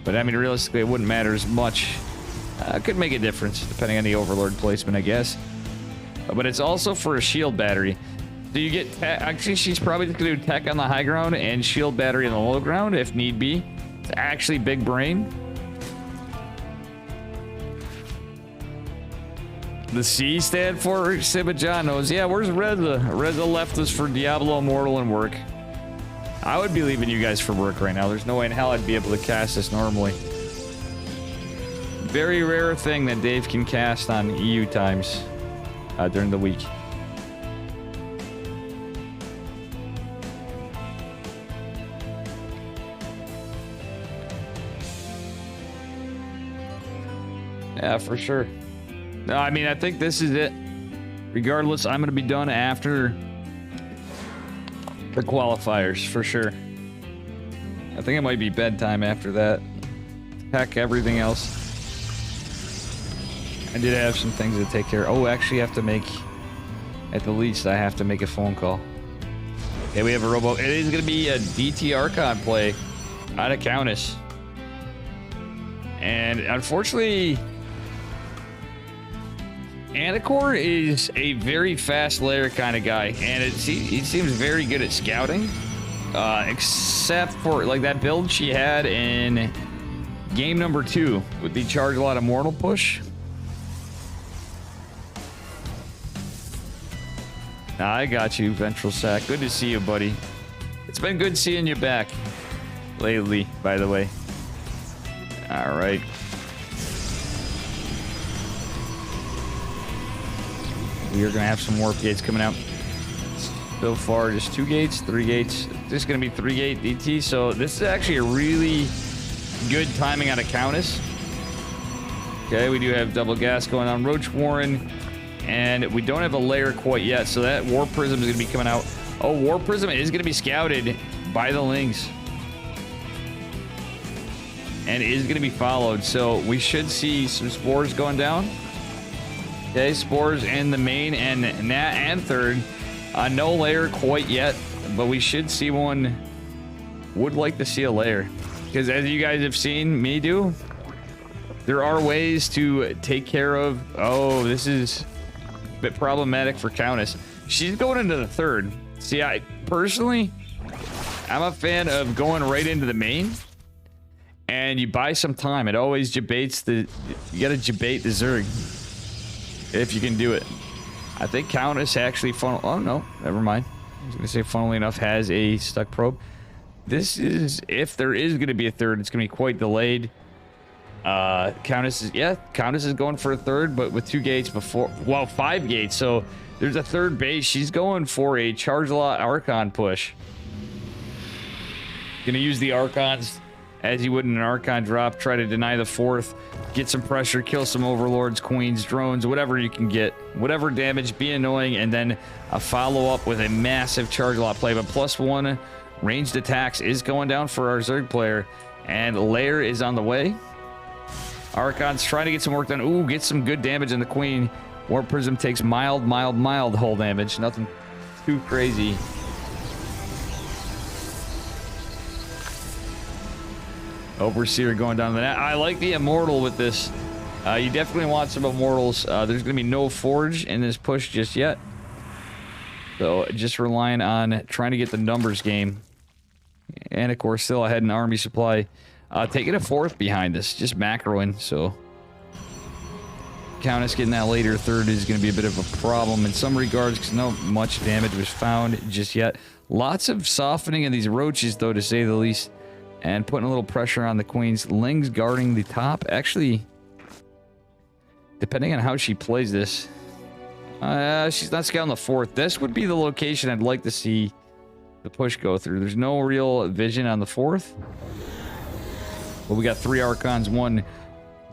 But I mean, realistically, it wouldn't matter as much. Could make a difference depending on the Overlord placement, I guess. But it's also for a shield battery. So you get tech. Actually, she's probably just gonna do tech on the high ground and shield battery on the low ground if need be. It's actually big brain. The C stand for Sibajan knows. Yeah, where's Reza? Reza left us for Diablo Immortal and work. I would be leaving you guys for work right now. There's no way in hell I'd be able to cast this normally. Very rare thing that Dave can cast on EU times during the week. Yeah, for sure. No, I mean, I think this is it. Regardless, I'm going to be done after the qualifiers, for sure. I think it might be bedtime after that. Heck, everything else. I did have some things to take care of. Oh, actually, I have to make... At the least, I have to make a phone call. Okay, we have a robo. It is going to be a DT Archon play out of Countess. And unfortunately... Anacor is a very fast layer kind of guy, and he seems very good at scouting, except for like that build she had in game number 2 with the charge a lot of mortal push. I got you, Ventral Sack. Good to see you, buddy. It's been good seeing you back lately, by the way. All right. We are going to have some warp gates coming out. So far, just 2 gates, 3 gates. This is going to be 3-gate DT, so this is actually a really good timing out of Countess. Okay, we do have double gas going on Roach Warren, and we don't have a layer quite yet, so that Warp Prism is going to be coming out. Oh, Warp Prism is going to be scouted by the Lings. And is going to be followed, so we should see some spores going down. Okay, spores in the main and Nat and third. No layer quite yet, but we should see one. Would like to see a layer. Because as you guys have seen me do, there are ways to take care of... Oh, this is a bit problematic for Countess. She's going into the third. See, I personally, I'm a fan of going right into the main. And you buy some time. It always debates the... You gotta debate the Zerg. If you can do it. I think Countess actually funnel... Oh, no. Never mind. I was going to say, funnily enough, has a stuck probe. This is... If there is going to be a third, it's going to be quite delayed. Countess is... Yeah, Countess is going for a third, but with 2 gates before... Well, 5 gates, so there's a third base. She's going for a Charge a Lot Archon push. Going to use the Archons as you would in an Archon drop. Try to deny the 4th. Get some pressure, kill some overlords, queens, drones, whatever you can get. Whatever damage, be annoying, and then a follow-up with a massive charge lot play. But +1 ranged attacks is going down for our Zerg player. And layer is on the way. Archon's trying to get some work done. Ooh, get some good damage on the queen. Warp Prism takes mild hull damage. Nothing too crazy. Overseer going down the net. I like the Immortal with this. You definitely want some immortals. There's going to be no forge in this push just yet. So just relying on trying to get the numbers game. And of course, still ahead in army supply. Taking a fourth behind us, just macroing. So Countess getting that later third is going to be a bit of a problem in some regards because not much damage was found just yet. Lots of softening of these roaches, though, to say the least. And putting a little pressure on the queens. Ling's guarding the top. Actually, depending on how she plays this, she's not scouting the fourth. This would be the location I'd like to see the push go through. There's no real vision on the fourth. But we got 3 Archons, 1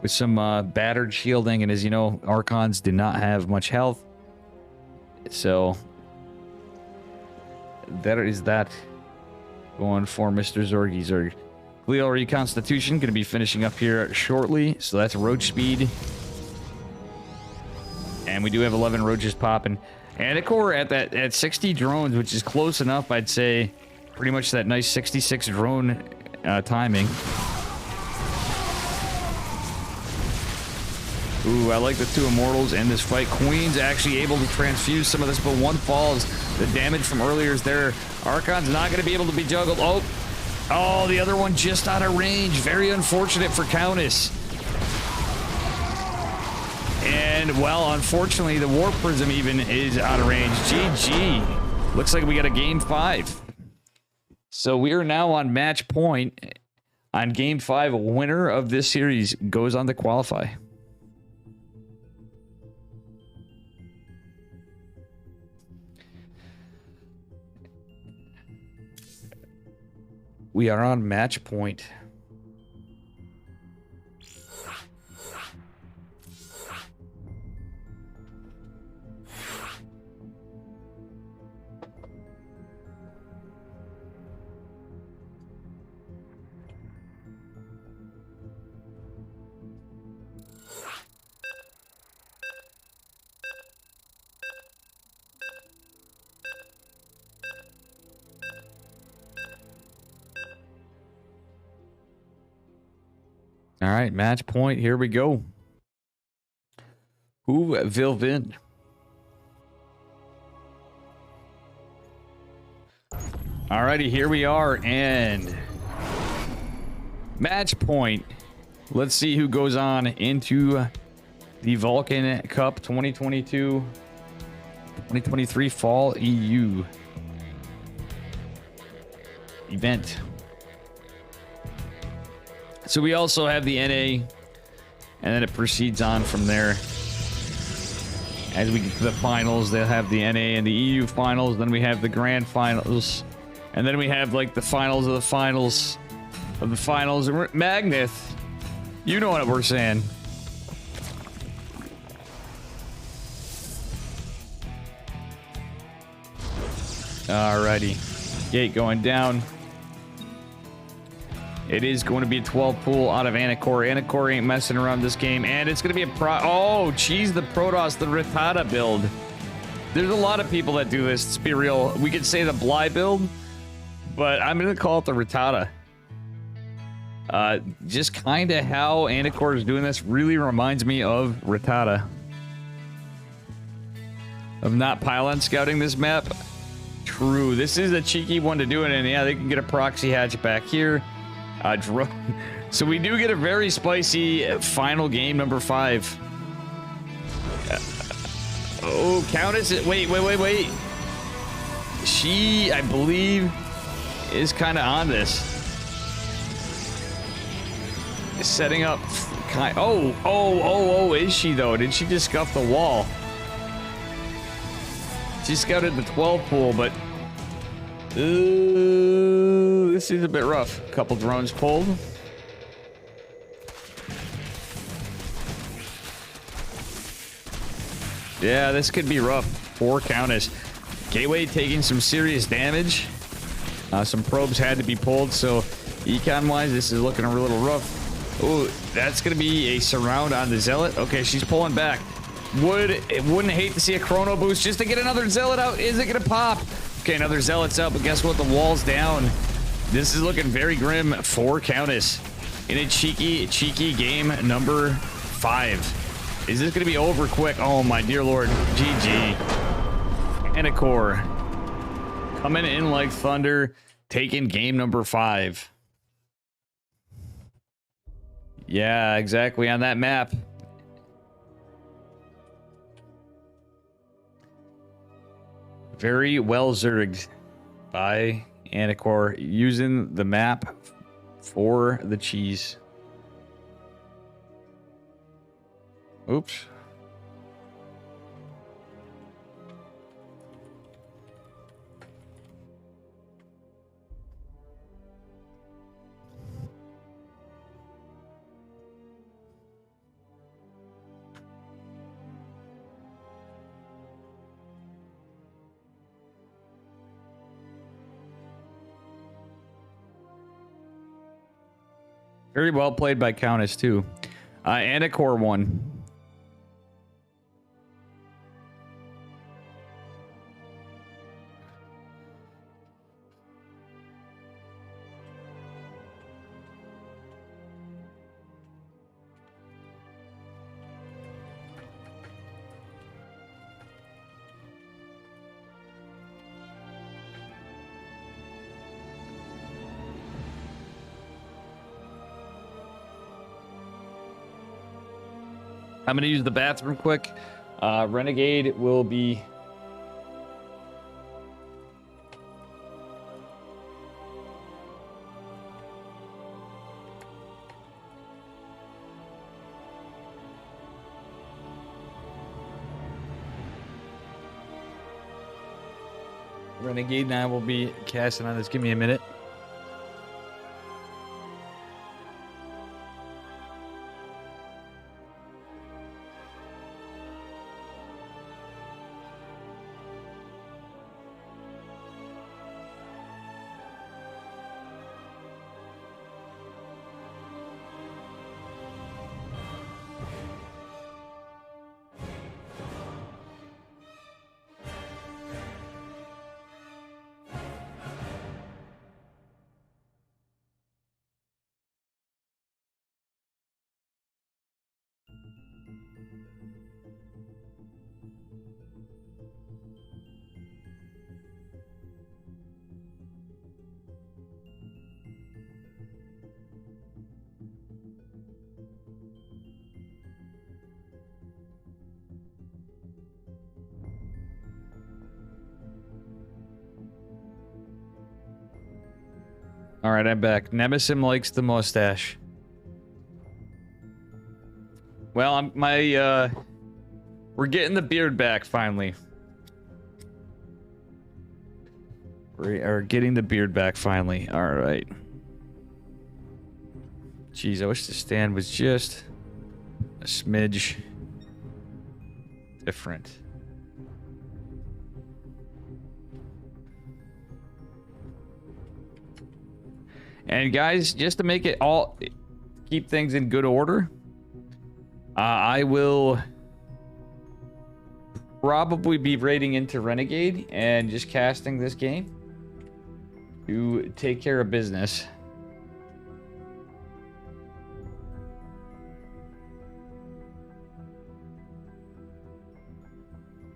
with some battered shielding. And as you know, Archons do not have much health. So that is that. Going for Mr. Zorgy Zerg. Cleo Reconstitution going to be finishing up here shortly. So that's roach speed. And we do have 11 roaches popping. And Core at 60 drones, which is close enough, I'd say. Pretty much that nice 66 drone timing. Ooh, I like the 2 immortals in this fight. Queen's actually able to transfuse some of this, but 1 falls. The damage from earlier is there. Archon's not going to be able to be juggled. Oh, the other one just out of range. Very unfortunate for Countess. And, well, unfortunately, the Warp Prism even is out of range. GG. Looks like we got a game 5. So we are now on match point. On game 5, a winner of this series goes on to qualify. We are on match point. All right, match point. Here we go. Who will win? Alrighty, here we are, and match point. Let's see who goes on into the Vulcan Cup 2022-2023 Fall EU event. So we also have the NA, and then it proceeds on from there. As we get to the finals, they'll have the NA and the EU finals. Then we have the grand finals. And then we have, like, the finals of the finals of the finals. Magneth, you know what we're saying. Alrighty. Gate going down. It is going to be a 12 pool out of Anacore. Anacore ain't messing around this game. And it's going to be a oh, geez, the Protoss, the Rattata build. There's a lot of people that do this. Let's be real. We could say the Bly build, but I'm going to call it the Rattata. Just kind of how Anacore is doing this really reminds me of Rattata. Of not pylon scouting this map. True. This is a cheeky one to do it, and yeah, they can get a proxy hatch back here. So we do get a very spicy final game, number 5. Oh, Countess. Wait. She, I believe, is kind of on this. Setting up. Oh, is she, though? Did she just scuff the wall? She scouted the 12 pool, but this is a bit rough. A couple drones pulled. Yeah, this could be rough for Countess. Gateway taking some serious damage. Some probes had to be pulled, so econ-wise, this is looking a little rough. Oh, that's going to be a surround on the Zealot. Okay, she's pulling back. Wouldn't hate to see a chrono boost just to get another Zealot out. Is it going to pop? Okay, another Zealot's up, but guess what? The wall's down. This is looking very grim for Countess in a cheeky game number 5. Is this going to be over quick? Oh, my dear Lord. GG. Anacor coming in like thunder, taking game number 5. Yeah, exactly on that map. Very well zerged by Anacor, using the map for the cheese. Oops. Very well played by Countess, too. Anacor won. I'm going to use the bathroom quick. Renegade will be... Renegade and I will be casting on this. Give me a minute. All right, I'm back. Nemesim likes the mustache. Well, we're getting the beard back finally. We are getting the beard back finally. All right. Jeez, I wish the stand was just a smidge different. And guys, just to make it all, keep things in good order, I will probably be raiding into Renegade and just casting this game to take care of business.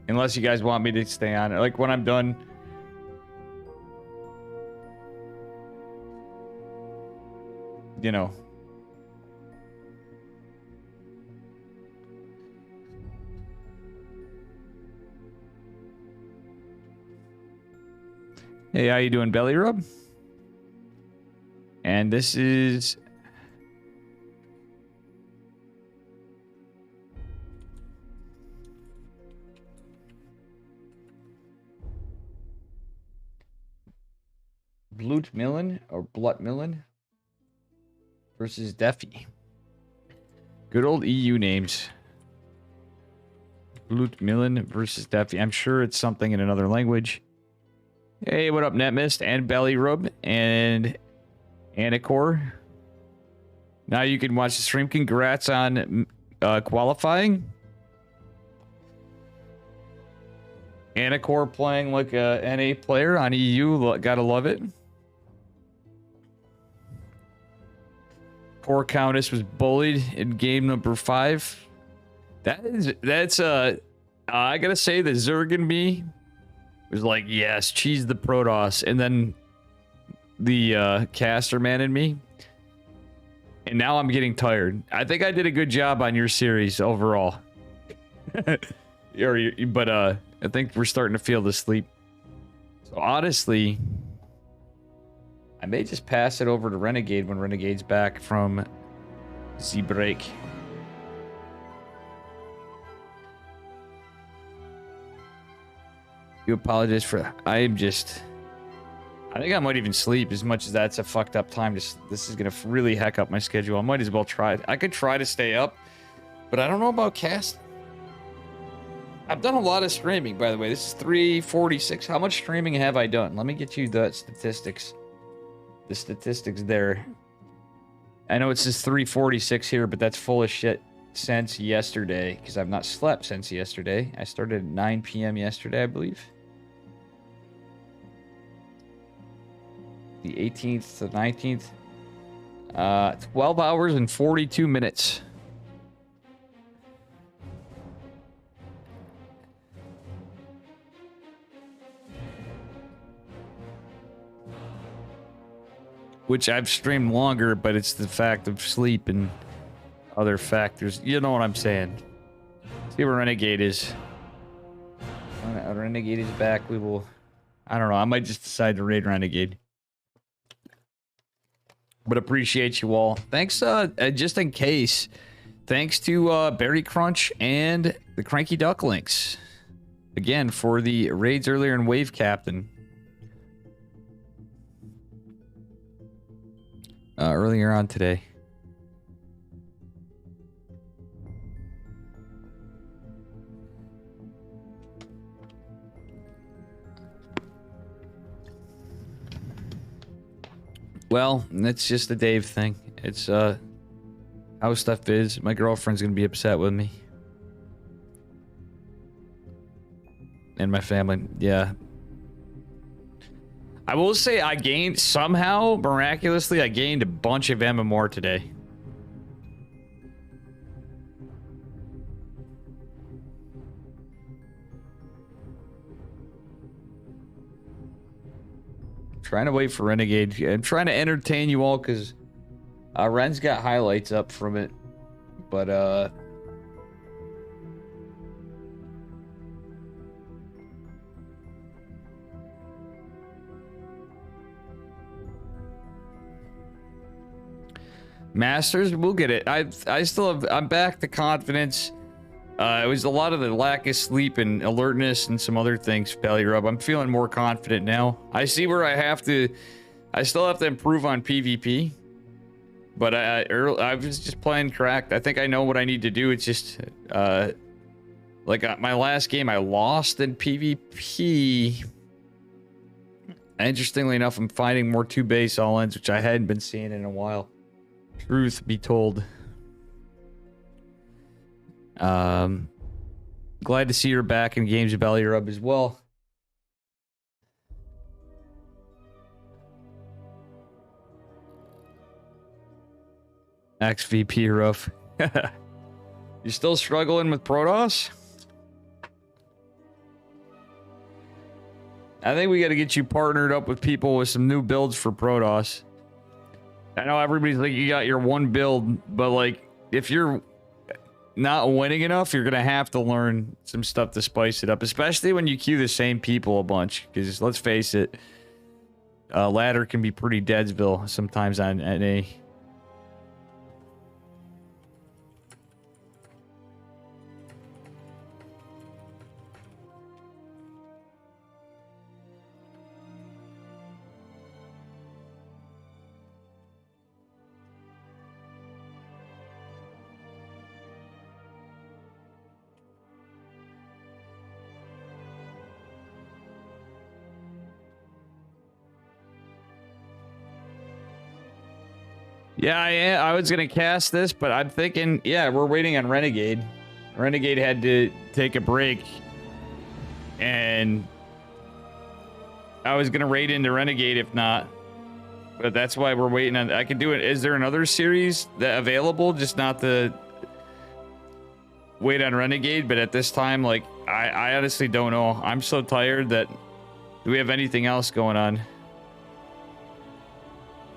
Unless you guys want me to stay on it. Like when I'm done. You know. Hey, how you doing, Belly Rub? And this is... Blutmillen or Blutmillen versus Defi. Good old EU names. Blutmillen versus Defi. I'm sure it's something in another language. Hey, what up, Netmist and Belly Rub and Anacor. Now you can watch the stream. Congrats on qualifying. Anacor playing like a NA player on EU. Gotta love it. Core Countess was bullied in game number 5. That's I gotta say the Zerg in me was like, yes, cheese the Protoss, and then the caster man in me, and now I'm getting tired. I think I did a good job on your series overall. But I think we're starting to feel the sleep. So honestly, I may just pass it over to Renegade when Renegade's back from Z break. You apologize for I think I might even sleep, as much as that's a fucked up time. This is gonna really heck up my schedule. I might as well try it. I could try to stay up, but I don't know about cast. I've done a lot of streaming, by the way. This is 346. How much streaming have I done? Let me get you the statistics. The statistics there. I know it says 346 here, but that's full of shit since yesterday, because I've not slept since yesterday. I started at 9 p.m. yesterday, I believe. The 18th to 19th. 12 hours and 42 minutes. Which I've streamed longer, but it's the fact of sleep and other factors. You know what I'm saying. See where Renegade is. When Renegade is back, we will... I don't know. I might just decide to raid Renegade. But appreciate you all. Thanks, just in case. Thanks to Berry Crunch and the Cranky Ducklings. Again, for the raids earlier in Wave Captain. Earlier on today. Well, that's just a Dave thing. It's how stuff is. My girlfriend's gonna be upset with me. And my family, yeah. I will say I gained, somehow, miraculously, I gained a bunch of MMR today. Trying to wait for Renegade. I'm trying to entertain you all because Ren's got highlights up from it. But, Masters, we'll get it. I still have, I'm back to confidence. It was a lot of the lack of sleep and alertness and some other things failure up. I'm feeling more confident now. I see where I still have to improve on PvP. But I was just playing cracked. I think I know what I need to do. It's just, like my last game I lost in PvP. Interestingly enough, I'm finding more 2 base all-ins, which I hadn't been seeing in a while. Truth be told. Glad to see you're back in games of Belly Rub as well. XVP rough. You still struggling with Protoss? I think we got to get you partnered up with people with some new builds for Protoss. I know everybody's like, you got your one build, but like, if you're not winning enough, you're gonna have to learn some stuff to spice it up, especially when you queue the same people a bunch, because let's face it, ladder can be pretty Deadsville sometimes on NA. Yeah, I was gonna cast this, but I'm thinking, yeah, we're waiting on Renegade. Renegade had to take a break, and I was gonna raid into Renegade if not. But that's why we're waiting on. I can do it. Is there another series that available? Just not the wait on Renegade. But at this time, like I honestly don't know. I'm so tired that. Do we have anything else going on?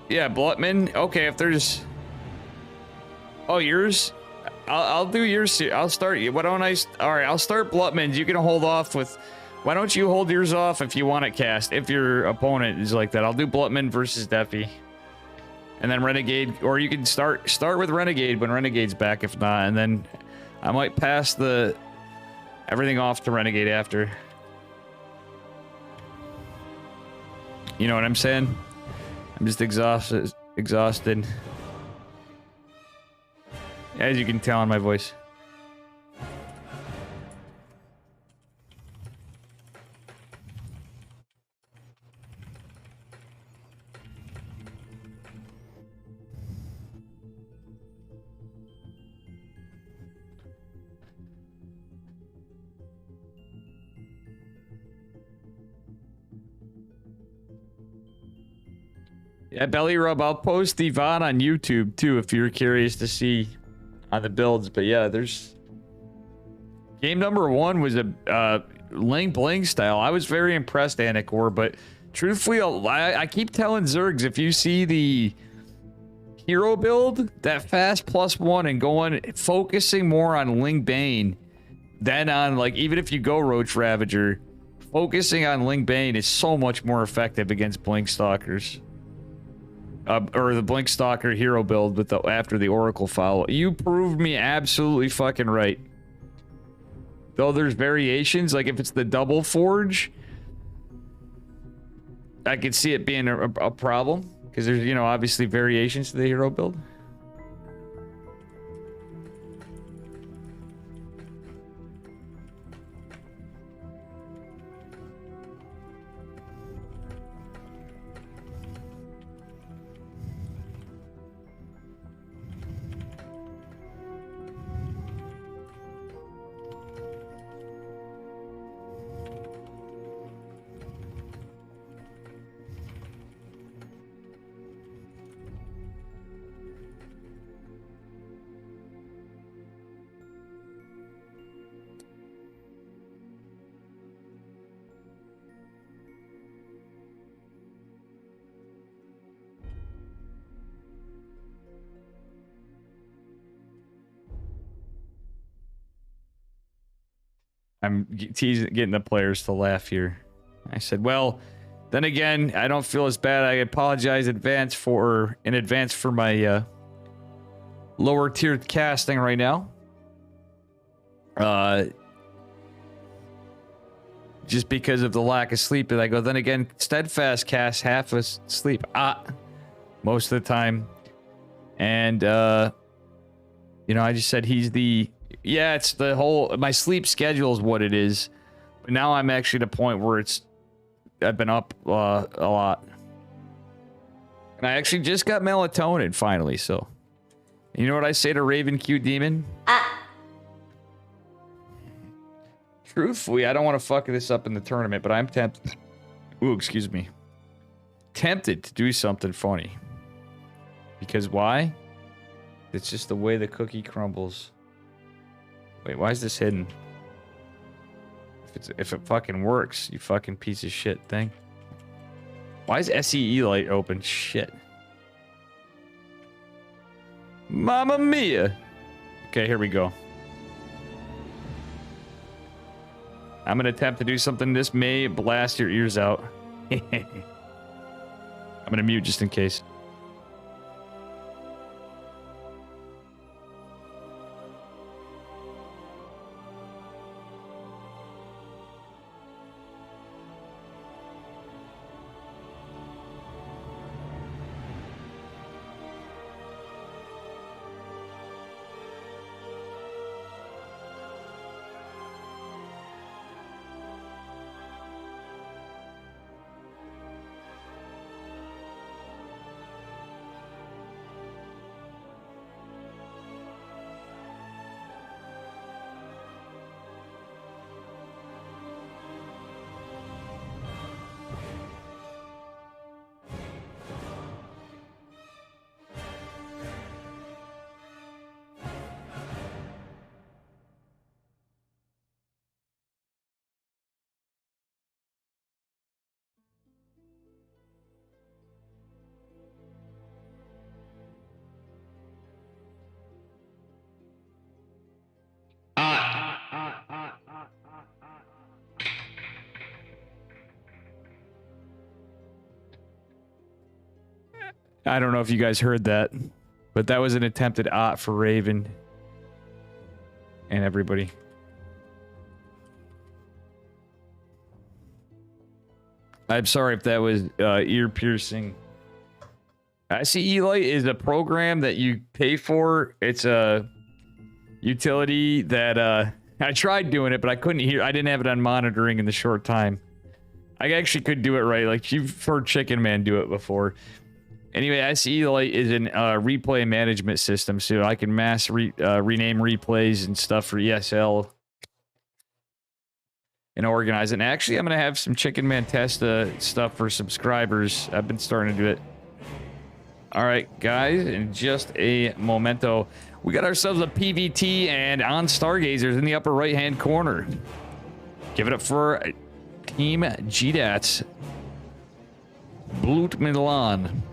Yeah, Blutman. Okay, if there's. Oh, yours. I'll do yours. I'll start. Why don't I? All right, I'll start Blutman's. You can hold off with. Why don't you hold yours off if you want it cast? If your opponent is like that, I'll do Blutman versus Defi, and then Renegade. Or you can start with Renegade when Renegade's back. If not, and then I might pass the everything off to Renegade after. You know what I'm saying? I'm just exhausted. As you can tell on my voice. Yeah, Belly Rub. I'll post the VOD on YouTube too if you're curious to see on the builds. But yeah, there's game number 1 was a Ling Bling style. I was very impressed, Anakor, but truthfully, I keep telling Zergs, if you see the hero build, that fast +1 and focusing more on Ling Bane than on, like, even if you go Roach Ravager, focusing on Ling Bane is so much more effective against Blink Stalkers. Or the Blink Stalker hero build with after the Oracle follow. You proved me absolutely fucking right. Though there's variations, like if it's the double forge, I could see it being a problem. Because there's, you know, obviously variations to the hero build. I'm getting the players to laugh here. I said, well, then again, I don't feel as bad. I apologize in advance for my lower tiered casting right now. Just because of the lack of sleep. And I go, then again, Steadfast casts half a sleep most of the time. And you know, I just said he's the. Yeah, it's the whole. My sleep schedule is what it is, but now I'm actually at a point where I've been up a lot, and I actually just got melatonin finally. So, you know what I say to Raven Q Demon? Truthfully, I don't want to fuck this up in the tournament, but I'm tempted. Ooh, excuse me. Tempted to do something funny. Because why? It's just the way the cookie crumbles. Wait, why is this hidden? If it fucking works, you fucking piece of shit thing. Why is SEE light open? Shit. Mamma mia. Okay, here we go. I'm gonna attempt to do something. This may blast your ears out. I'm gonna mute just in case. I don't know if you guys heard that, but that was an attempted ot for Raven and everybody. I'm sorry if that was ear piercing. ICE Lite is a program that you pay for. It's a utility that I tried doing it, but I couldn't hear. I didn't have it on monitoring in the short time. I actually could do it right. Like you've heard Chicken Man do it before. Anyway, ICE Lite is an replay management system, so I can rename replays and stuff for ESL and organize it. And actually, I'm going to have some Chicken Man test stuff for subscribers. I've been starting to do it. All right, guys, in just a momento, we got ourselves a PVT and on Stargazers in the upper right-hand corner. Give it up for Team GDATS. Blut Milan.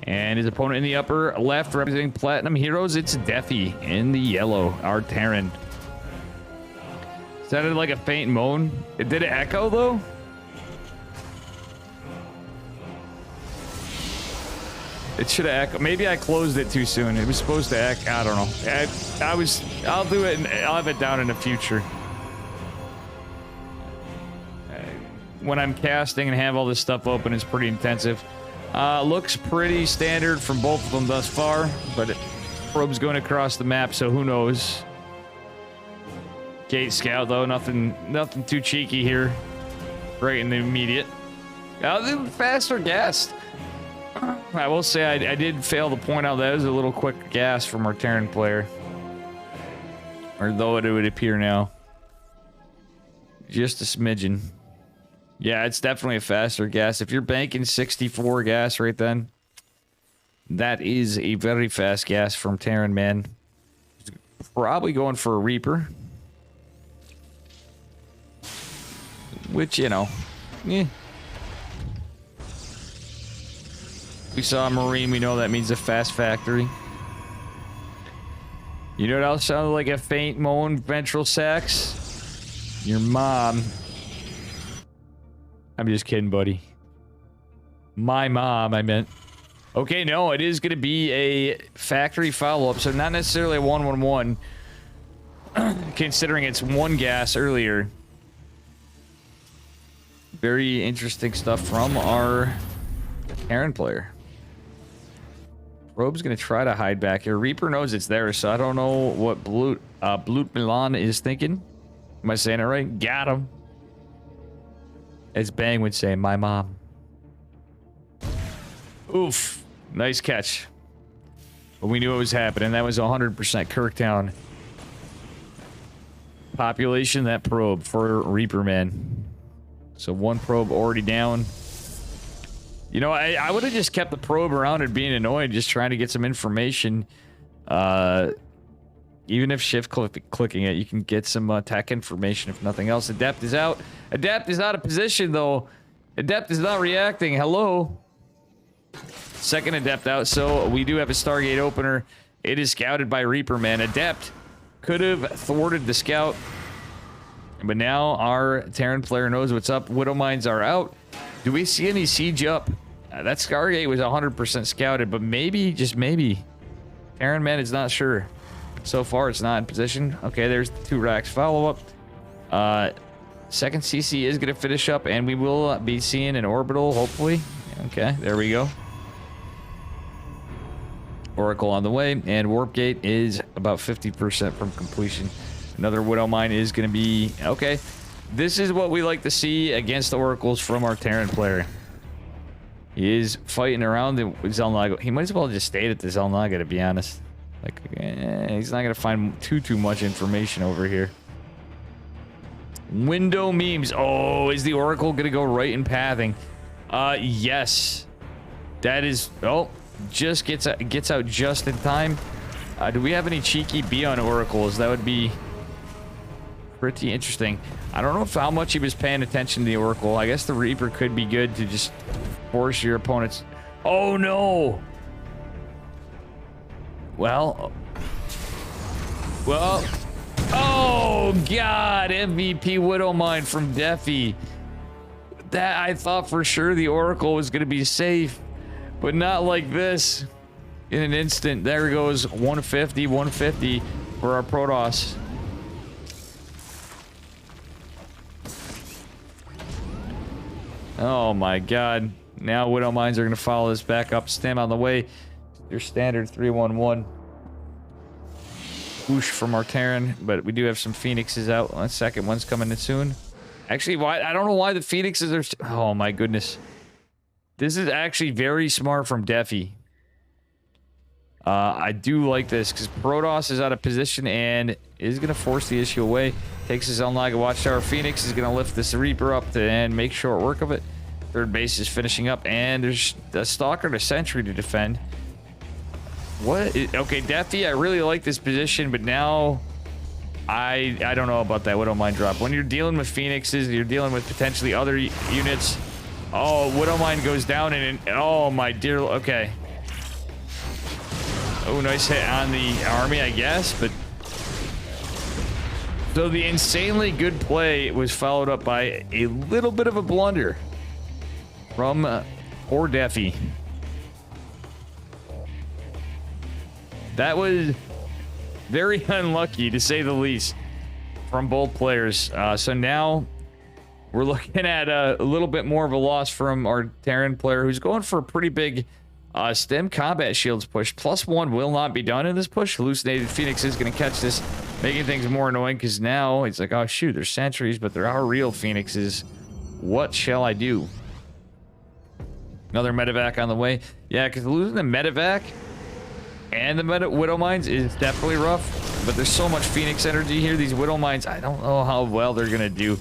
And his opponent in the upper left, representing Platinum Heroes, it's Defi in the yellow, our Terran. Sounded like a faint moan. Did it echo, though? It should have echoed. Maybe I closed it too soon. It was supposed to echo. I don't know. I'll do it, and I'll have it down in the future. When I'm casting and have all this stuff open, it's pretty intensive. Looks pretty standard from both of them thus far, but probe's going across the map, so who knows. Gate Scout, though, nothing too cheeky here. Right in the immediate. Faster gas. I will say I did fail to point out that was a little quick gas from our Terran player. Or though it would appear now. Just a smidgen. Yeah, it's definitely a faster gas. If you're banking 64 gas right then, that is a very fast gas from Terran, man. Probably going for a Reaper. Which, you know, eh. We saw a Marine, we know that means a fast factory. You know what else sounded like a faint moan, ventral sax? Your mom. I'm just kidding, buddy. My mom, I meant. Okay, no, it is going to be a factory follow-up, so not necessarily a 1-1-1, considering it's one gas earlier. Very interesting stuff from our Terran player. Robe's going to try to hide back here. Reaper knows it's there, so I don't know what Blut Milan is thinking. Am I saying it right? Got him. As Bang would say, my mom. Oof. Nice catch. But we knew it was happening. That was 100% Kirktown. Population, that probe for Reaper, man. So one probe already down. You know, I would have just kept the probe around and being annoyed, just trying to get some information. Even if shift clicking it, you can get some tech information if nothing else. Adept is out. Adept is out of position, though. Adept is not reacting. Hello. Second Adept out, so we do have a Stargate opener. It is scouted by Reaper, man. Adept could have thwarted the scout. But now our Terran player knows what's up. Widow Mines are out. Do we see any siege up? That Stargate was 100% scouted, but maybe, just maybe. Terran man is not sure. So far, it's not in position. Okay, there's the 2 racks follow-up. Second CC is going to finish up, and we will be seeing an orbital, hopefully. Okay, there we go. Oracle on the way, and Warp Gate is about 50% from completion. Another Widow Mine is going to be... Okay, this is what we like to see against the Oracles from our Terran player. He is fighting around the Zelnaga. He might as well have just stayed at the Zelnaga, to be honest. Like, he's not going to find too much information over here. Window memes. Oh, is the Oracle going to go right in pathing? Yes. That is... Oh, just gets out just in time. Do we have any cheeky Beyond Oracles? That would be pretty interesting. I don't know how much he was paying attention to the Oracle. I guess the Reaper could be good to just force your opponents. Oh, no. Well. Oh, God. MVP Widow Mine from Defi. That I thought for sure the Oracle was going to be safe. but not like this. In an instant, there goes 150, 150 for our Protoss. Oh my god. Now Widow Mines are going to follow this back up. Stem on the way. Your standard 311. Whoosh from our Terran, but we do have some Phoenixes out. One second, one's coming in soon. Actually, why? I don't know why the Phoenixes are... Oh my goodness. This is actually very smart from Defi. I do like this because Protoss is out of position and is going to force the issue away. Takes his Unlaga Watchtower. Phoenix is going to lift this Reaper up and make short work of it. Third base is finishing up, and there's a Stalker and a Sentry to defend. Okay, Defi, I really like this position, but now I don't know about that Widow Mine drop. When you're dealing with Phoenixes, you're dealing with potentially other units. Oh, Widow Mine goes down, and oh my dear, okay. Oh, nice hit on the army, I guess, but... So the insanely good play was followed up by a little bit of a blunder from poor Defi. That was very unlucky, to say the least, from both players. So now we're looking at a little bit more of a loss from our Terran player, who's going for a pretty big stem combat shields push. +1 will not be done in this push. Hallucinated Phoenix is going to catch this, making things more annoying because now it's like, oh shoot, there's sentries, but there are real Phoenixes. What shall I do? Another medevac on the way. Yeah, because losing the medevac and the Widow Mines is definitely rough, but there's so much Phoenix energy here. These Widow Mines, I don't know how well they're going to do.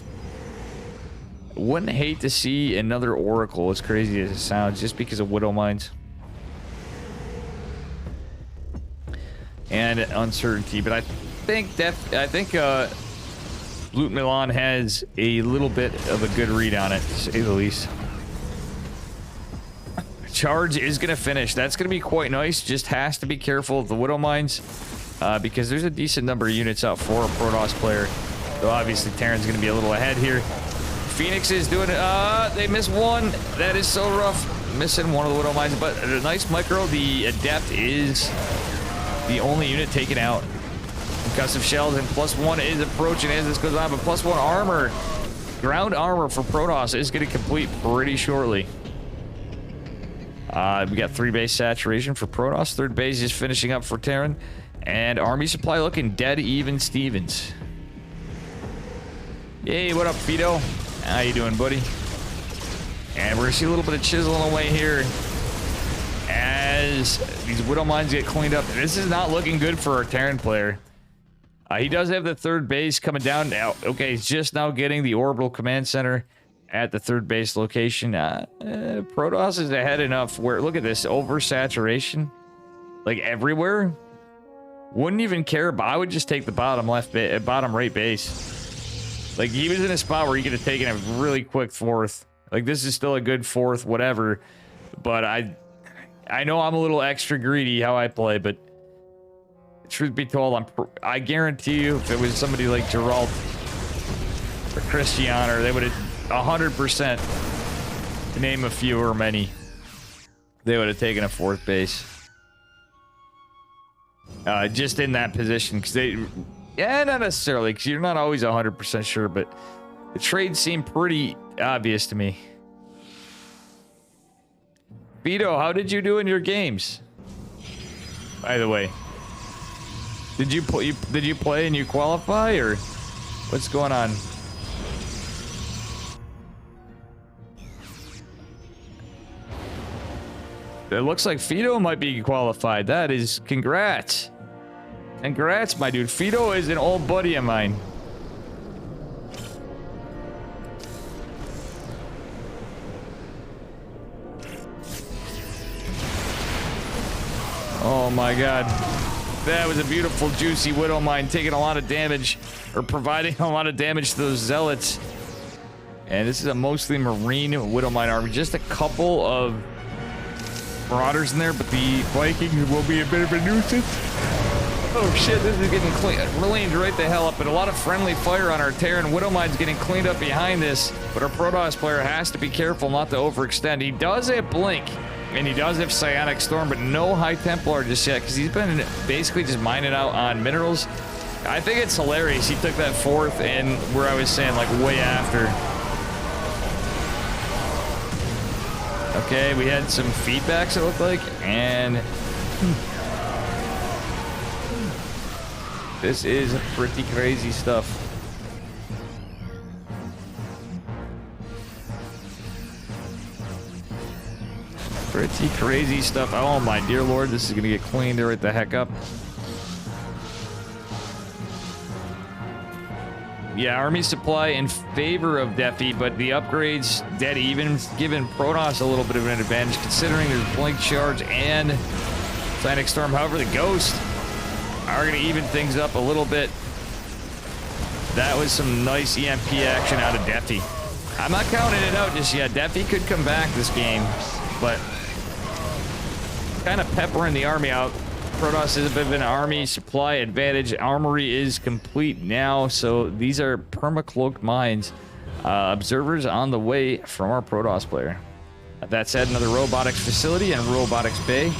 Wouldn't hate to see another Oracle, as crazy as it sounds, just because of Widow Mines. And uncertainty, but I think Loot Milan has a little bit of a good read on it, to say the least. Charge is going to finish. That's going to be quite nice. Just has to be careful of the Widow Mines, because there's a decent number of units out for a Protoss player. So obviously Terran's going to be a little ahead here. Phoenix is doing it. They missed one. That is so rough. Missing one of the Widow Mines, but a nice micro. The Adept is the only unit taken out. Concussive shells, and +1 is approaching as this goes on, but +1 armor, ground armor for Protoss is going to complete pretty shortly. We got 3 base saturation for Protoss. Third base is finishing up for Terran, and army supply looking dead even Stevens. Hey, what up, Fido? How you doing, buddy? And we're gonna see a little bit of chiseling away here as these Widow Mines get cleaned up. This is not looking good for our Terran player. He does have the third base coming down now. Okay, he's just now getting the orbital command center at the third base location. Protoss is ahead enough where, look at this, oversaturation. Like everywhere. Wouldn't even care, but I would just take the bottom right base. Like he was in a spot where he could have taken a really quick fourth. Like this is still a good fourth, whatever. But I know I'm a little extra greedy how I play, but truth be told, I guarantee you, if it was somebody like Geralt or Christian, they would have 100%, to name a few or many, they would have taken a fourth base. Just in that position, because yeah, not necessarily, because you're not always 100% sure, but the trade seemed pretty obvious to me. Vito, how did you do in your games? By the way, did you play and you qualify, or what's going on? It looks like Fido might be qualified. That is, congrats. Congrats, my dude. Fido is an old buddy of mine. Oh my god. That was a beautiful, juicy Widow Mine, taking a lot of damage, or providing a lot of damage to those Zealots. And this is a mostly Marine Widow Mine army. Just a couple of Marauders in there, but the Vikings will be a bit of a nuisance. Oh shit, this is getting cleaned right the hell up, and a lot of friendly fire on our Terran. Widow Mine's getting cleaned up behind this, but our Protoss player has to be careful not to overextend. He does have Blink. And he does have Psionic Storm, but no High Templar just yet, because he's been basically just mining out on minerals. I think it's hilarious. He took that 4th and where I was saying, like, way after. Okay, we had some feedbacks, it looked like, and this is pretty crazy stuff. Pretty crazy stuff. Oh my dear lord, this is gonna get cleaned right the heck up. Yeah, army supply in favor of Defi, but the upgrades dead even, giving Protoss a little bit of an advantage considering there's Blink Charge and Psionic Storm. However, the Ghost are going to even things up a little bit. That was some nice EMP action out of Defi. I'm not counting it out just yet. Defi could come back this game, but kind of peppering the army out. Protoss is a bit of an army supply advantage. Armory is complete now, so these are perma-cloaked mines. Observers on the way from our Protoss player. That said, another robotics facility and robotics bay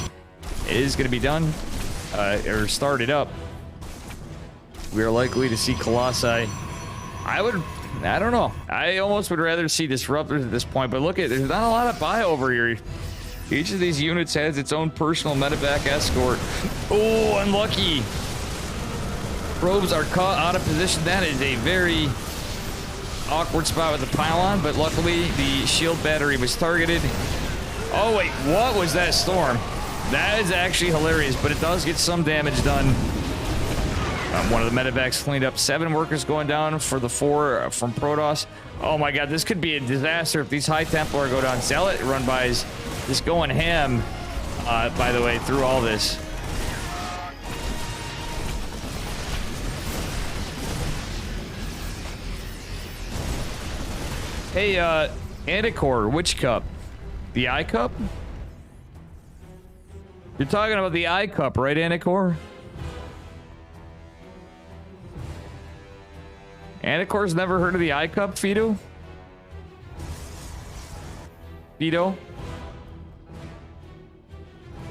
is going to be done, or started up. We are likely to see Colossi. I don't know. I almost would rather see Disruptors at this point, but look at, there's not a lot of buy over here. Each of these units has its own personal medevac escort. Oh, unlucky. Probes are caught out of position. That is a very awkward spot with the pylon, but luckily the shield battery was targeted. Oh, wait, what was that storm? That is actually hilarious, but it does get some damage done. One of the medevacs cleaned up. 7 workers going down for the 4 from Protoss. Oh my god, this could be a disaster if these High Templar go down. Zealot run-bys just going ham, by the way, through all this. Hey, Anticor, which cup? The I Cup? You're talking about the I Cup, right, Anticor? Anticor's never heard of the I Cup, Fido? Fido?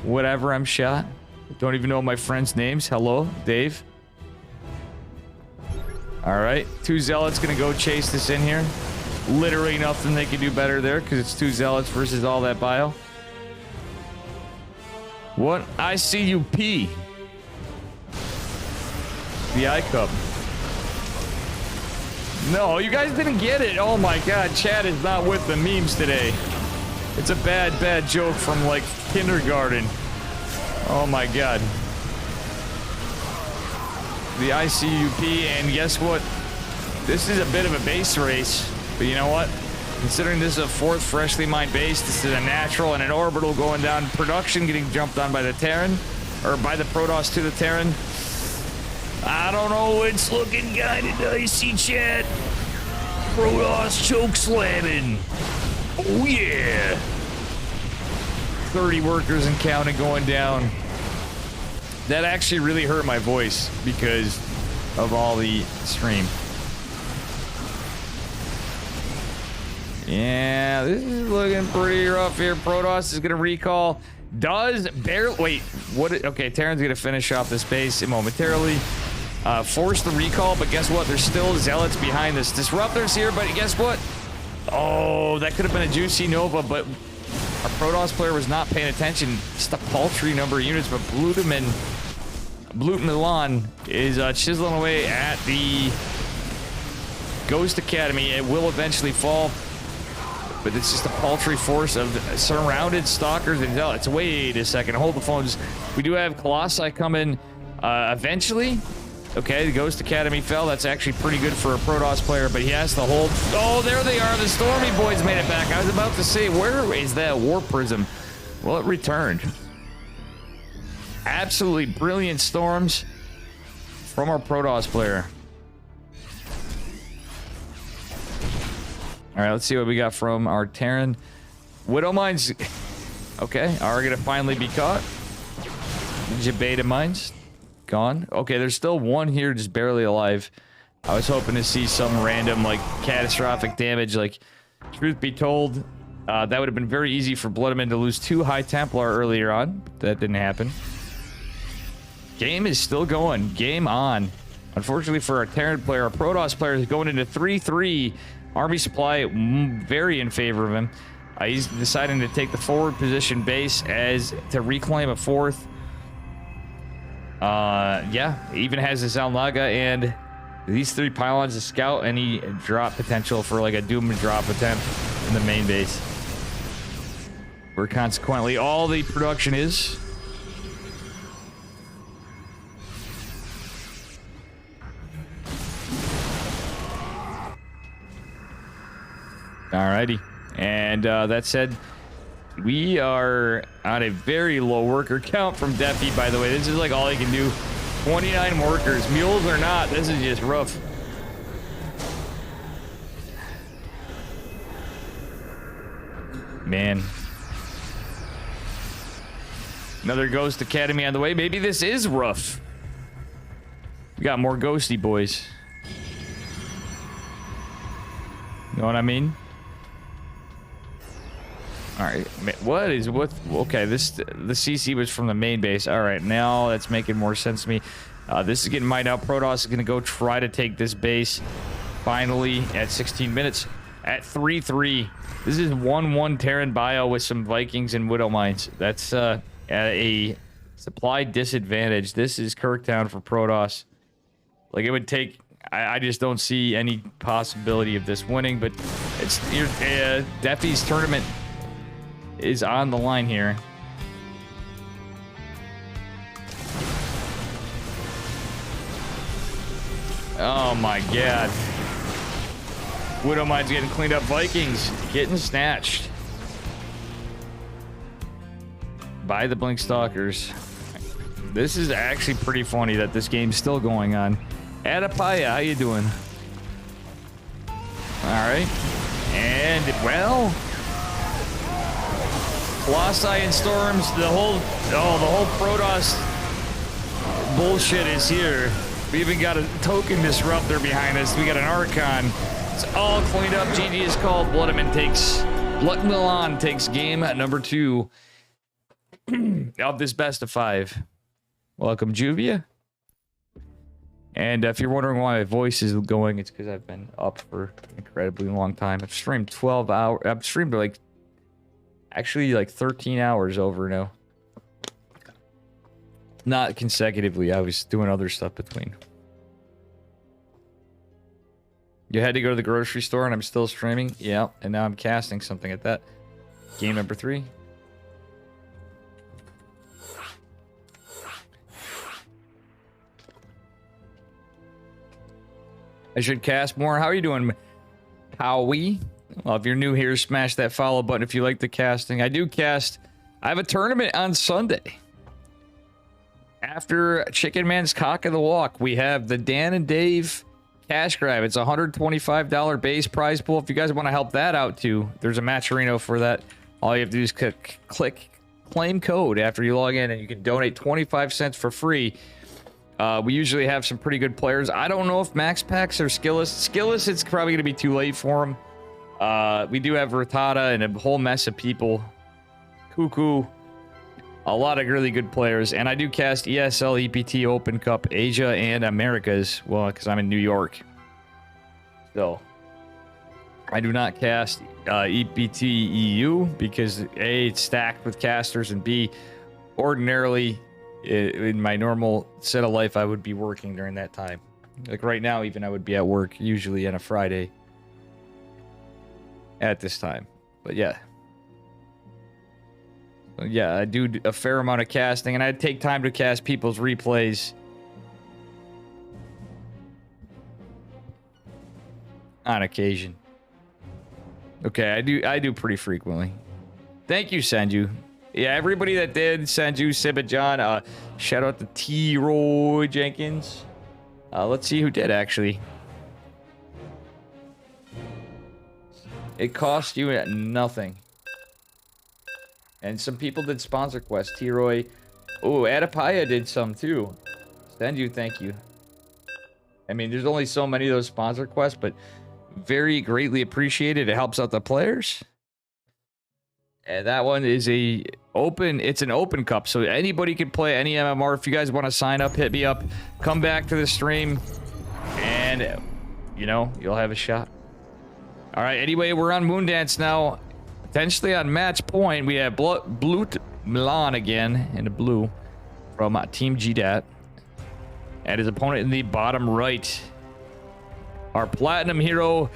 Whatever, I'm shot. Don't even know my friends' names. Hello, Dave. All right, 2 Zealots gonna go chase this in here. Literally nothing they can do better there because it's 2 Zealots versus all that bio. What? I see you pee. The I Cup. No, you guys didn't get it. Oh my god, Chad is not with the memes today. It's a bad joke from like kindergarten. Oh my god. The ICUP, and guess what? This is a bit of a base race, but you know what? Considering this is a 4th freshly mined base, this is a natural and an orbital going down. Production getting jumped on by the Terran, or by the Protoss to the Terran. I don't know, it's looking kinda dicey, Chad. Protoss choke slamming. Oh yeah. 30 workers and counting going down. That actually really hurt my voice because of all the stream. Yeah, this is looking pretty rough here. Protoss is gonna recall. Does barely wait. What? Okay, Terran's gonna finish off this base momentarily. Force the recall, but guess what? There's still Zealots behind this. Disruptors here, but guess what? Oh, that could have been a juicy Nova, but our Protoss player was not paying attention. Just a paltry number of units, but Blut Milan is chiseling away at the Ghost Academy. It will eventually fall, but it's just a paltry force of surrounded Stalkers and Zealots. Wait a second, hold the phones. We do have Colossi coming eventually. Okay, the Ghost Academy fell. That's actually pretty good for a Protoss player, but he has to hold. Oh, there they are. The Stormy Boys made it back. I was about to say, where is that Warp Prism? Well, it returned. Absolutely brilliant storms from our Protoss player. All right, let's see what we got from our Terran. Widow Mines, okay, are gonna finally be caught. Jabeta Mines, gone. Okay, there's still one here just barely alive. I was hoping to see some random, like, catastrophic damage. Like, truth be told, That would have been very easy for Bloodman to lose 2 High Templar earlier on. But that didn't happen. Game is still going. Game on. Unfortunately for our Terran player, our Protoss player is going into 3-3. Army supply very in favor of him. He's deciding to take the forward position base as to reclaim a 4th. Yeah, he even has his Alnaga and these 3 pylons to scout any drop potential for like a doom and drop attempt in the main base. Where consequently all the production is. Alrighty. And that said, we are on a very low worker count from Defi, by the way. This is like all he can do. 29 workers. Mules or not, this is just rough. Man. Another Ghost Academy on the way. Maybe this is rough. We got more ghosty boys. You know what I mean? All right. What? Okay, the CC was from the main base. All right, now that's making more sense to me. This is getting mined out. Protoss is going to go try to take this base. Finally, at 16 minutes, at 3-3. This is 1-1 Terran Bio with some Vikings and Widow Mines. That's at a supply disadvantage. This is Kirktown for Protoss. Like, it would take... I just don't see any possibility of this winning, but it's... Defi's tournament is on the line here. Oh my god. Widow Mine's getting cleaned up. Vikings getting snatched by the Blink Stalkers. This is actually pretty funny that this game's still going on. Adapaya, how you doing? Alright. And, well... Colossi and Storms, the whole Protoss bullshit is here. We even got a token disruptor behind us. We got an Archon. It's all cleaned up. GG is called. Blood Milan takes game number 2 of this best of 5. Welcome, Juvia. And if you're wondering why my voice is going, it's because I've been up for an incredibly long time. I've streamed 12 hours. I've streamed like 13 hours over now. Not consecutively. I was doing other stuff between. You had to go to the grocery store and I'm still streaming? Yeah, and now I'm casting something at that. Game number 3. I should cast more. How are you doing, Howie? Well, if you're new here, smash that follow button if you like the casting. I do cast. I have a tournament on Sunday. After Chicken Man's Cock of the Walk, we have the Dan and Dave cash grab. It's a $125 base prize pool. If you guys want to help that out too, there's a Matcherino for that. All you have to do is click claim code after you log in, and you can donate 25 cents for free. We usually have some pretty good players. I don't know if Max Packs or Skillis. Skillis, it's probably going to be too late for him. We do have Rattata and a whole mess of people. Cuckoo. A lot of really good players. And I do cast ESL, EPT, Open Cup, Asia, and Americas. Well, because I'm in New York. So, I do not cast EPT EU because A, it's stacked with casters, and B, ordinarily, in my normal set of life, I would be working during that time. Like right now, even I would be at work, usually on a Friday at this time. But yeah. Yeah, I do a fair amount of casting, and I take time to cast people's replays. On occasion. Okay, I do pretty frequently. Thank you, Sanju. Yeah, everybody that did, Sanju, Sibajan, shout out to T. Roy Jenkins. Let's see who did, actually. It cost you nothing. And some people did sponsor quests. T-Roy. Oh, Adapaya did some too. Sanju, thank you. I mean, there's only so many of those sponsor quests, but very greatly appreciated. It helps out the players. And that one is it's an open cup, so anybody can play any MMR. If you guys want to sign up, hit me up. Come back to the stream, and you know, you'll have a shot. All right, anyway, we're on Moondance now. Potentially on match point, we have Blue Milan again in the blue from Team GDAT. And his opponent in the bottom right. Our platinum hero.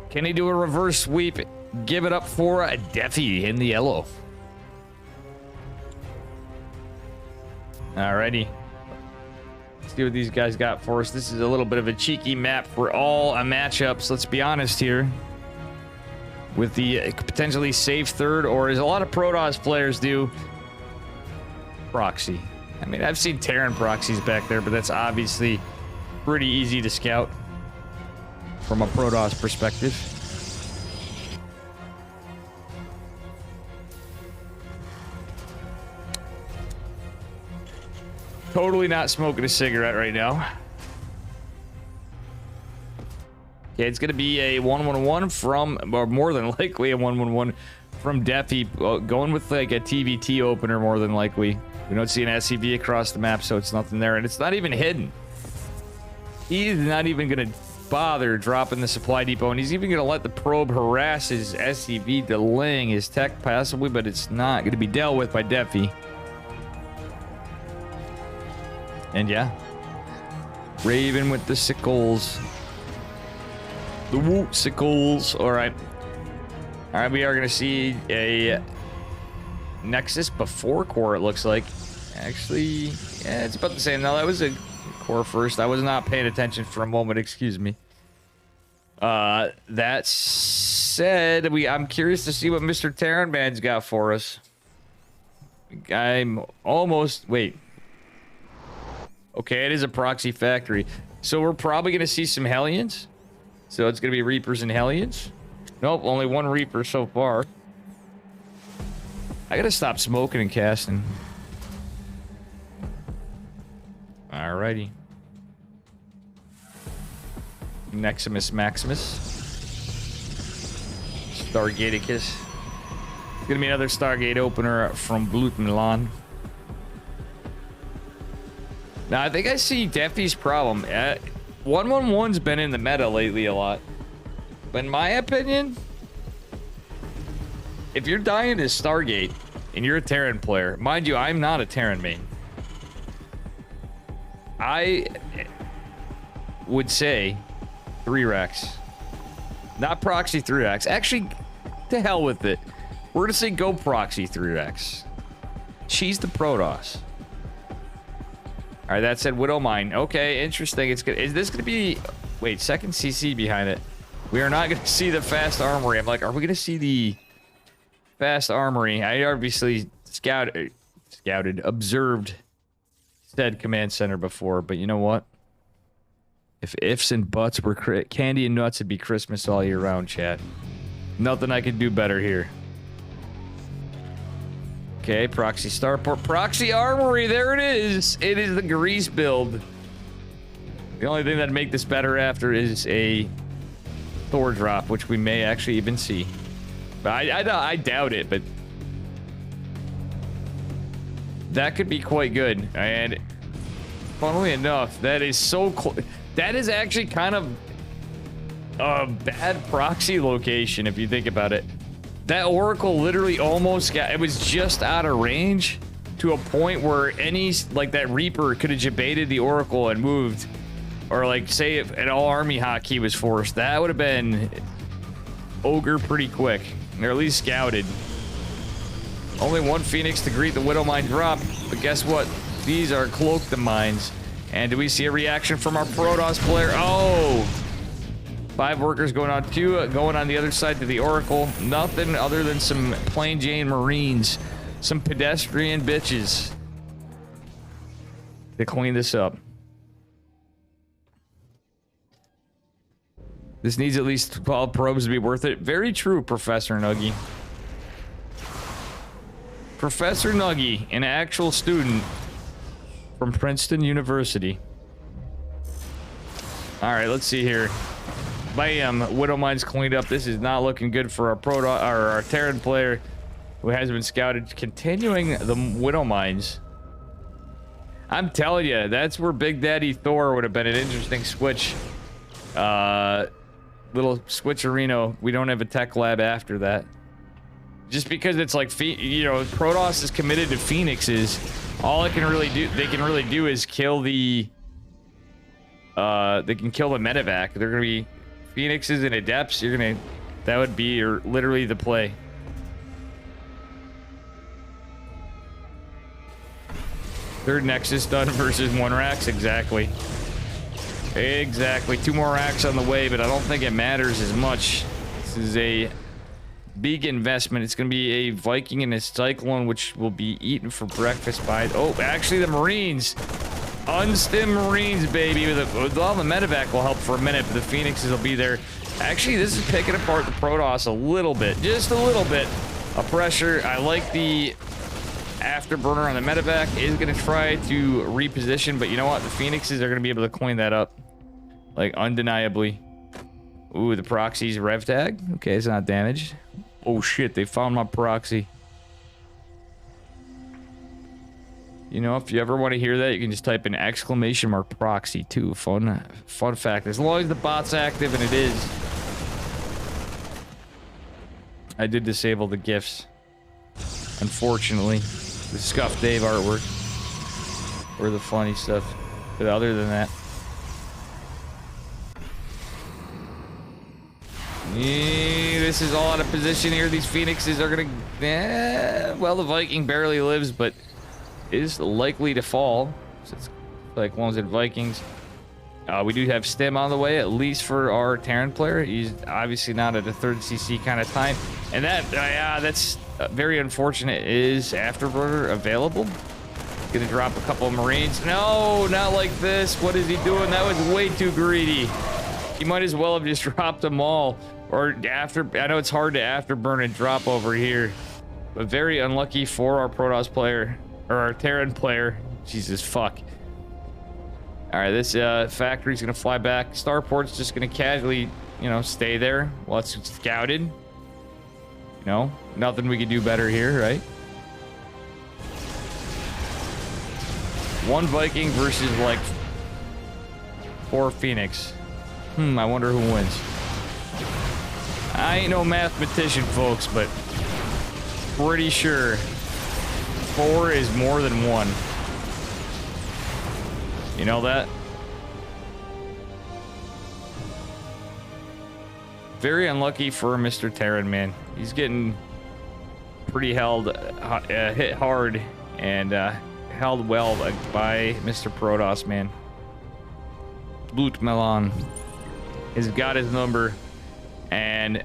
Can he do a reverse sweep? Give it up for a Defi in the yellow. Alrighty. Let's see what these guys got for us. This is a little bit of a cheeky map for all matchups. Let's be honest here. With the potentially safe third, or as a lot of Protoss players do, proxy. I mean, I've seen Terran proxies back there, but that's obviously pretty easy to scout from a Protoss perspective. Totally not smoking a cigarette right now. Okay, it's going to be a 1-1-1 from, or more than likely a 1-1-1 from Defi, going with like a TVT opener more than likely. We don't see an SCV across the map, so it's nothing there, and it's not even hidden. He's not even going to bother dropping the supply depot, and he's even going to let the probe harass his SCV, delaying his tech passively, but it's not going to be dealt with by Defi. And yeah, Raven with the sickles. The woot sickles. All right. All right, we are going to see a Nexus before core, it looks like. Actually, yeah, it's about the same. No, that was a core first. I was not paying attention for a moment. Excuse me. That said, I'm curious to see what Mr. Terran Man's got for us. I'm almost... Wait. Okay, it is a proxy factory. So we're probably going to see some Hellions. So it's going to be Reapers and Hellions. Nope, only one Reaper so far. I got to stop smoking and casting. Alrighty. Neximus Maximus. Stargaticus. It's going to be another Stargate opener from Blue Milan. Now, I think I see Defi's problem. 1-1-1's been in the meta lately a lot. But in my opinion, if you're dying to Stargate and you're a Terran player, mind you, I'm not a Terran main. I would say 3 racks. Not proxy 3 racks. Actually, to hell with it. We're going to say go proxy 3 racks. She's the Protoss. All right, that said, Widowmine. Okay, interesting. It's good. Is this going to be... Wait, second CC behind it. We are not going to see the fast armory. I'm like, are we going to see the fast armory? I obviously observed said command center before, but you know what? If ifs and buts were candy and nuts, it'd be Christmas all year round, chat. Nothing I could do better here. Okay, proxy starport, proxy armory, there it is. It is the grease build. The only thing that'd make this better after is a Thor drop, which we may actually even see. But I doubt it, but that could be quite good. And funnily enough, that is so close. That is actually kind of a bad proxy location if you think about it. That Oracle literally almost got... It was just out of range to a point where any... Like, that Reaper could have debated the Oracle and moved. Or, like, say if an all-army hotkey was forced. That would have been... Ogre pretty quick. Or at least scouted. Only one Phoenix to greet the Widowmine drop. But guess what? These are cloaked the mines. And do we see a reaction from our Protoss player? Oh! 5 workers going on 2, going on the other side to the Oracle. Nothing other than some plain Jane Marines. Some pedestrian bitches. To clean this up. This needs at least 12 probes to be worth it. Very true, Professor Nuggy. Professor Nuggy, an actual student from Princeton University. Alright, let's see here. Bam, Widowmine's cleaned up. This is not looking good for our our Terran player. who has been scouted, continuing the Widow Mines. I'm telling you, that's where Big Daddy Thor would have been an interesting switch. Little switcherino. We don't have a tech lab after that. Just because it's like, you know, Protoss is committed to Phoenixes. All they can really do is kill the... they can kill the medevac. They're gonna be Phoenixes and Adepts. That would be literally the play. Third Nexus done versus 1 Rax. Exactly. Exactly. 2 more racks on the way, but I don't think it matters as much. This is a big investment. It's going to be a Viking and a Cyclone, which will be eaten for breakfast by... Oh, actually, the Marines. Unstim Marines, baby. With all the medevac will help for a minute, but the Phoenixes will be there. Actually, this is picking apart the Protoss a little bit. Just a little bit of pressure. I like the afterburner on the medevac. Is going to try to reposition, but you know what? The Phoenixes are going to be able to clean that up. Like, undeniably. Ooh, the proxy's rev tag. Okay, it's not damaged. Oh, shit. They found my proxy. You know, if you ever want to hear that, you can just type in ! proxy too. Fun fact. As long as the bot's active, and it is. I did disable the GIFs. Unfortunately. The Scuff Dave artwork. Or the funny stuff. But other than that. Yeah, this is all out of position here. These Phoenixes are gonna... well, the Viking barely lives, but is likely to fall. So it's like ones and Vikings. We do have Stim on the way, at least for our Terran player. He's obviously not at a 3rd CC kind of time. And that's very unfortunate. Is Afterburner available? Gonna drop a couple of Marines. No, not like this. What is he doing? That was way too greedy. He might as well have just dropped them all. Or after, I know it's hard to afterburn and drop over here. But very unlucky for our Protoss player. Or our Terran player. Jesus, fuck. Alright, this factory's gonna fly back. Starport's just gonna casually, you know, stay there while it's scouted. You know, nothing we could do better here, right? 1 Viking versus, like, 4 Phoenix. I wonder who wins. I ain't no mathematician, folks, but pretty sure 4 is more than 1. You know that? Very unlucky for Mr. Terran, man. He's getting pretty hit hard and held well by Mr. Protoss, man. Blut Milan has got his number, and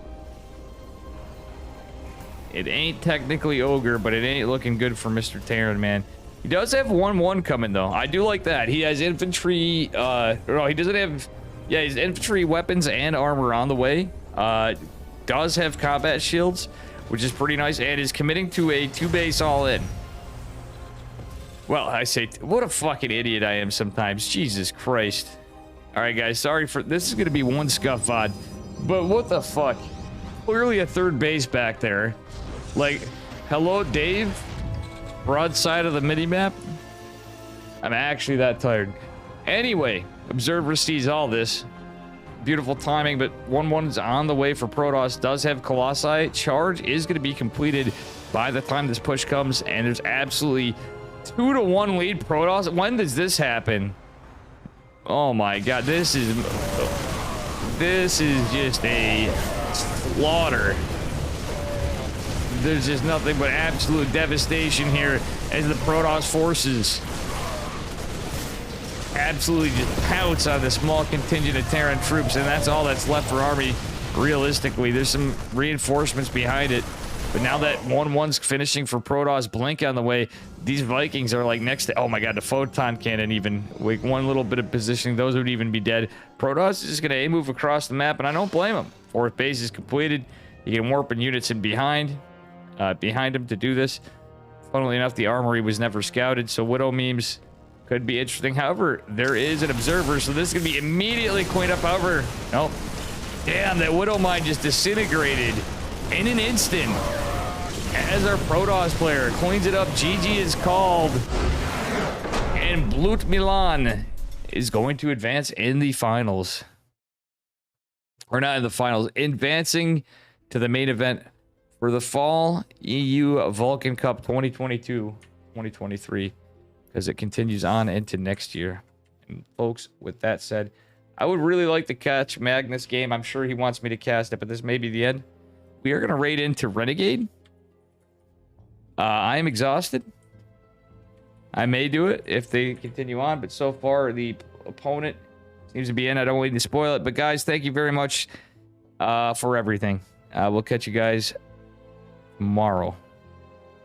it ain't technically Ogre, but it ain't looking good for Mr. Terran, man. He does have 1-1 coming, though. I do like that. He has infantry, no, he doesn't have, yeah, he's infantry weapons and armor on the way. Does have combat shields, which is pretty nice, and is committing to a 2-base all-in. Well, I say, what a fucking idiot I am sometimes. Jesus Christ. All right, guys, sorry for, this is going to be one scuff VOD, but what the fuck? Clearly a 3rd base back there. Like, hello, Dave? Broadside of the mini-map? I'm actually that tired. Anyway, Observer sees all this. Beautiful timing, but 1-1's on the way for Protoss. Does have Colossi. Charge is going to be completed by the time this push comes, and there's absolutely 2-1 lead Protoss. When does this happen? Oh my god, this is just a slaughter. There's just nothing but absolute devastation here as the Protoss forces absolutely just pounce on the small contingent of Terran troops, and that's all that's left for Army. Realistically, there's some reinforcements behind it, but now that 1-1's finishing for Protoss, Blink on the way, these Vikings are like next to, oh my god, the photon cannon even, like one little bit of positioning, those would even be dead. Protoss is just gonna move across the map, and I don't blame him. 4th base is completed. You can warp in units in behind him to do this. Funnily enough, the armory was never scouted, so Widow memes could be interesting. However, there is an observer, so this is gonna be immediately cleaned up. However, nope. Damn, that Widow mine just disintegrated in an instant. as our Protoss player. Cleans it up. GG is called. And Blut Milan is going to advance in the finals. Or not in the finals. Advancing to the main event for the fall EU Vulcan Cup 2022-2023. Because it continues on into next year. And folks, with that said, I would really like to catch Magnus' game. I'm sure he wants me to cast it, but this may be the end. We are going to raid into Renegade. I am exhausted. I may do it if they continue on, but so far the opponent seems to be in. I don't want to spoil it, but guys, thank you very much for everything. We'll catch you guys tomorrow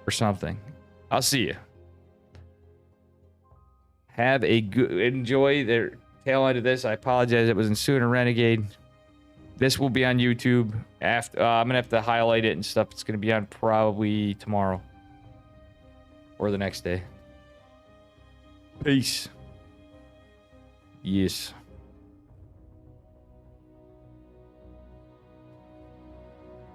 or something. I'll see you. Have a good enjoy the tail end of this. I apologize it wasn't sooner. Renegade. This will be on YouTube after. I'm gonna have to highlight it and stuff. It's gonna be on probably tomorrow or the next day. Peace. Yes.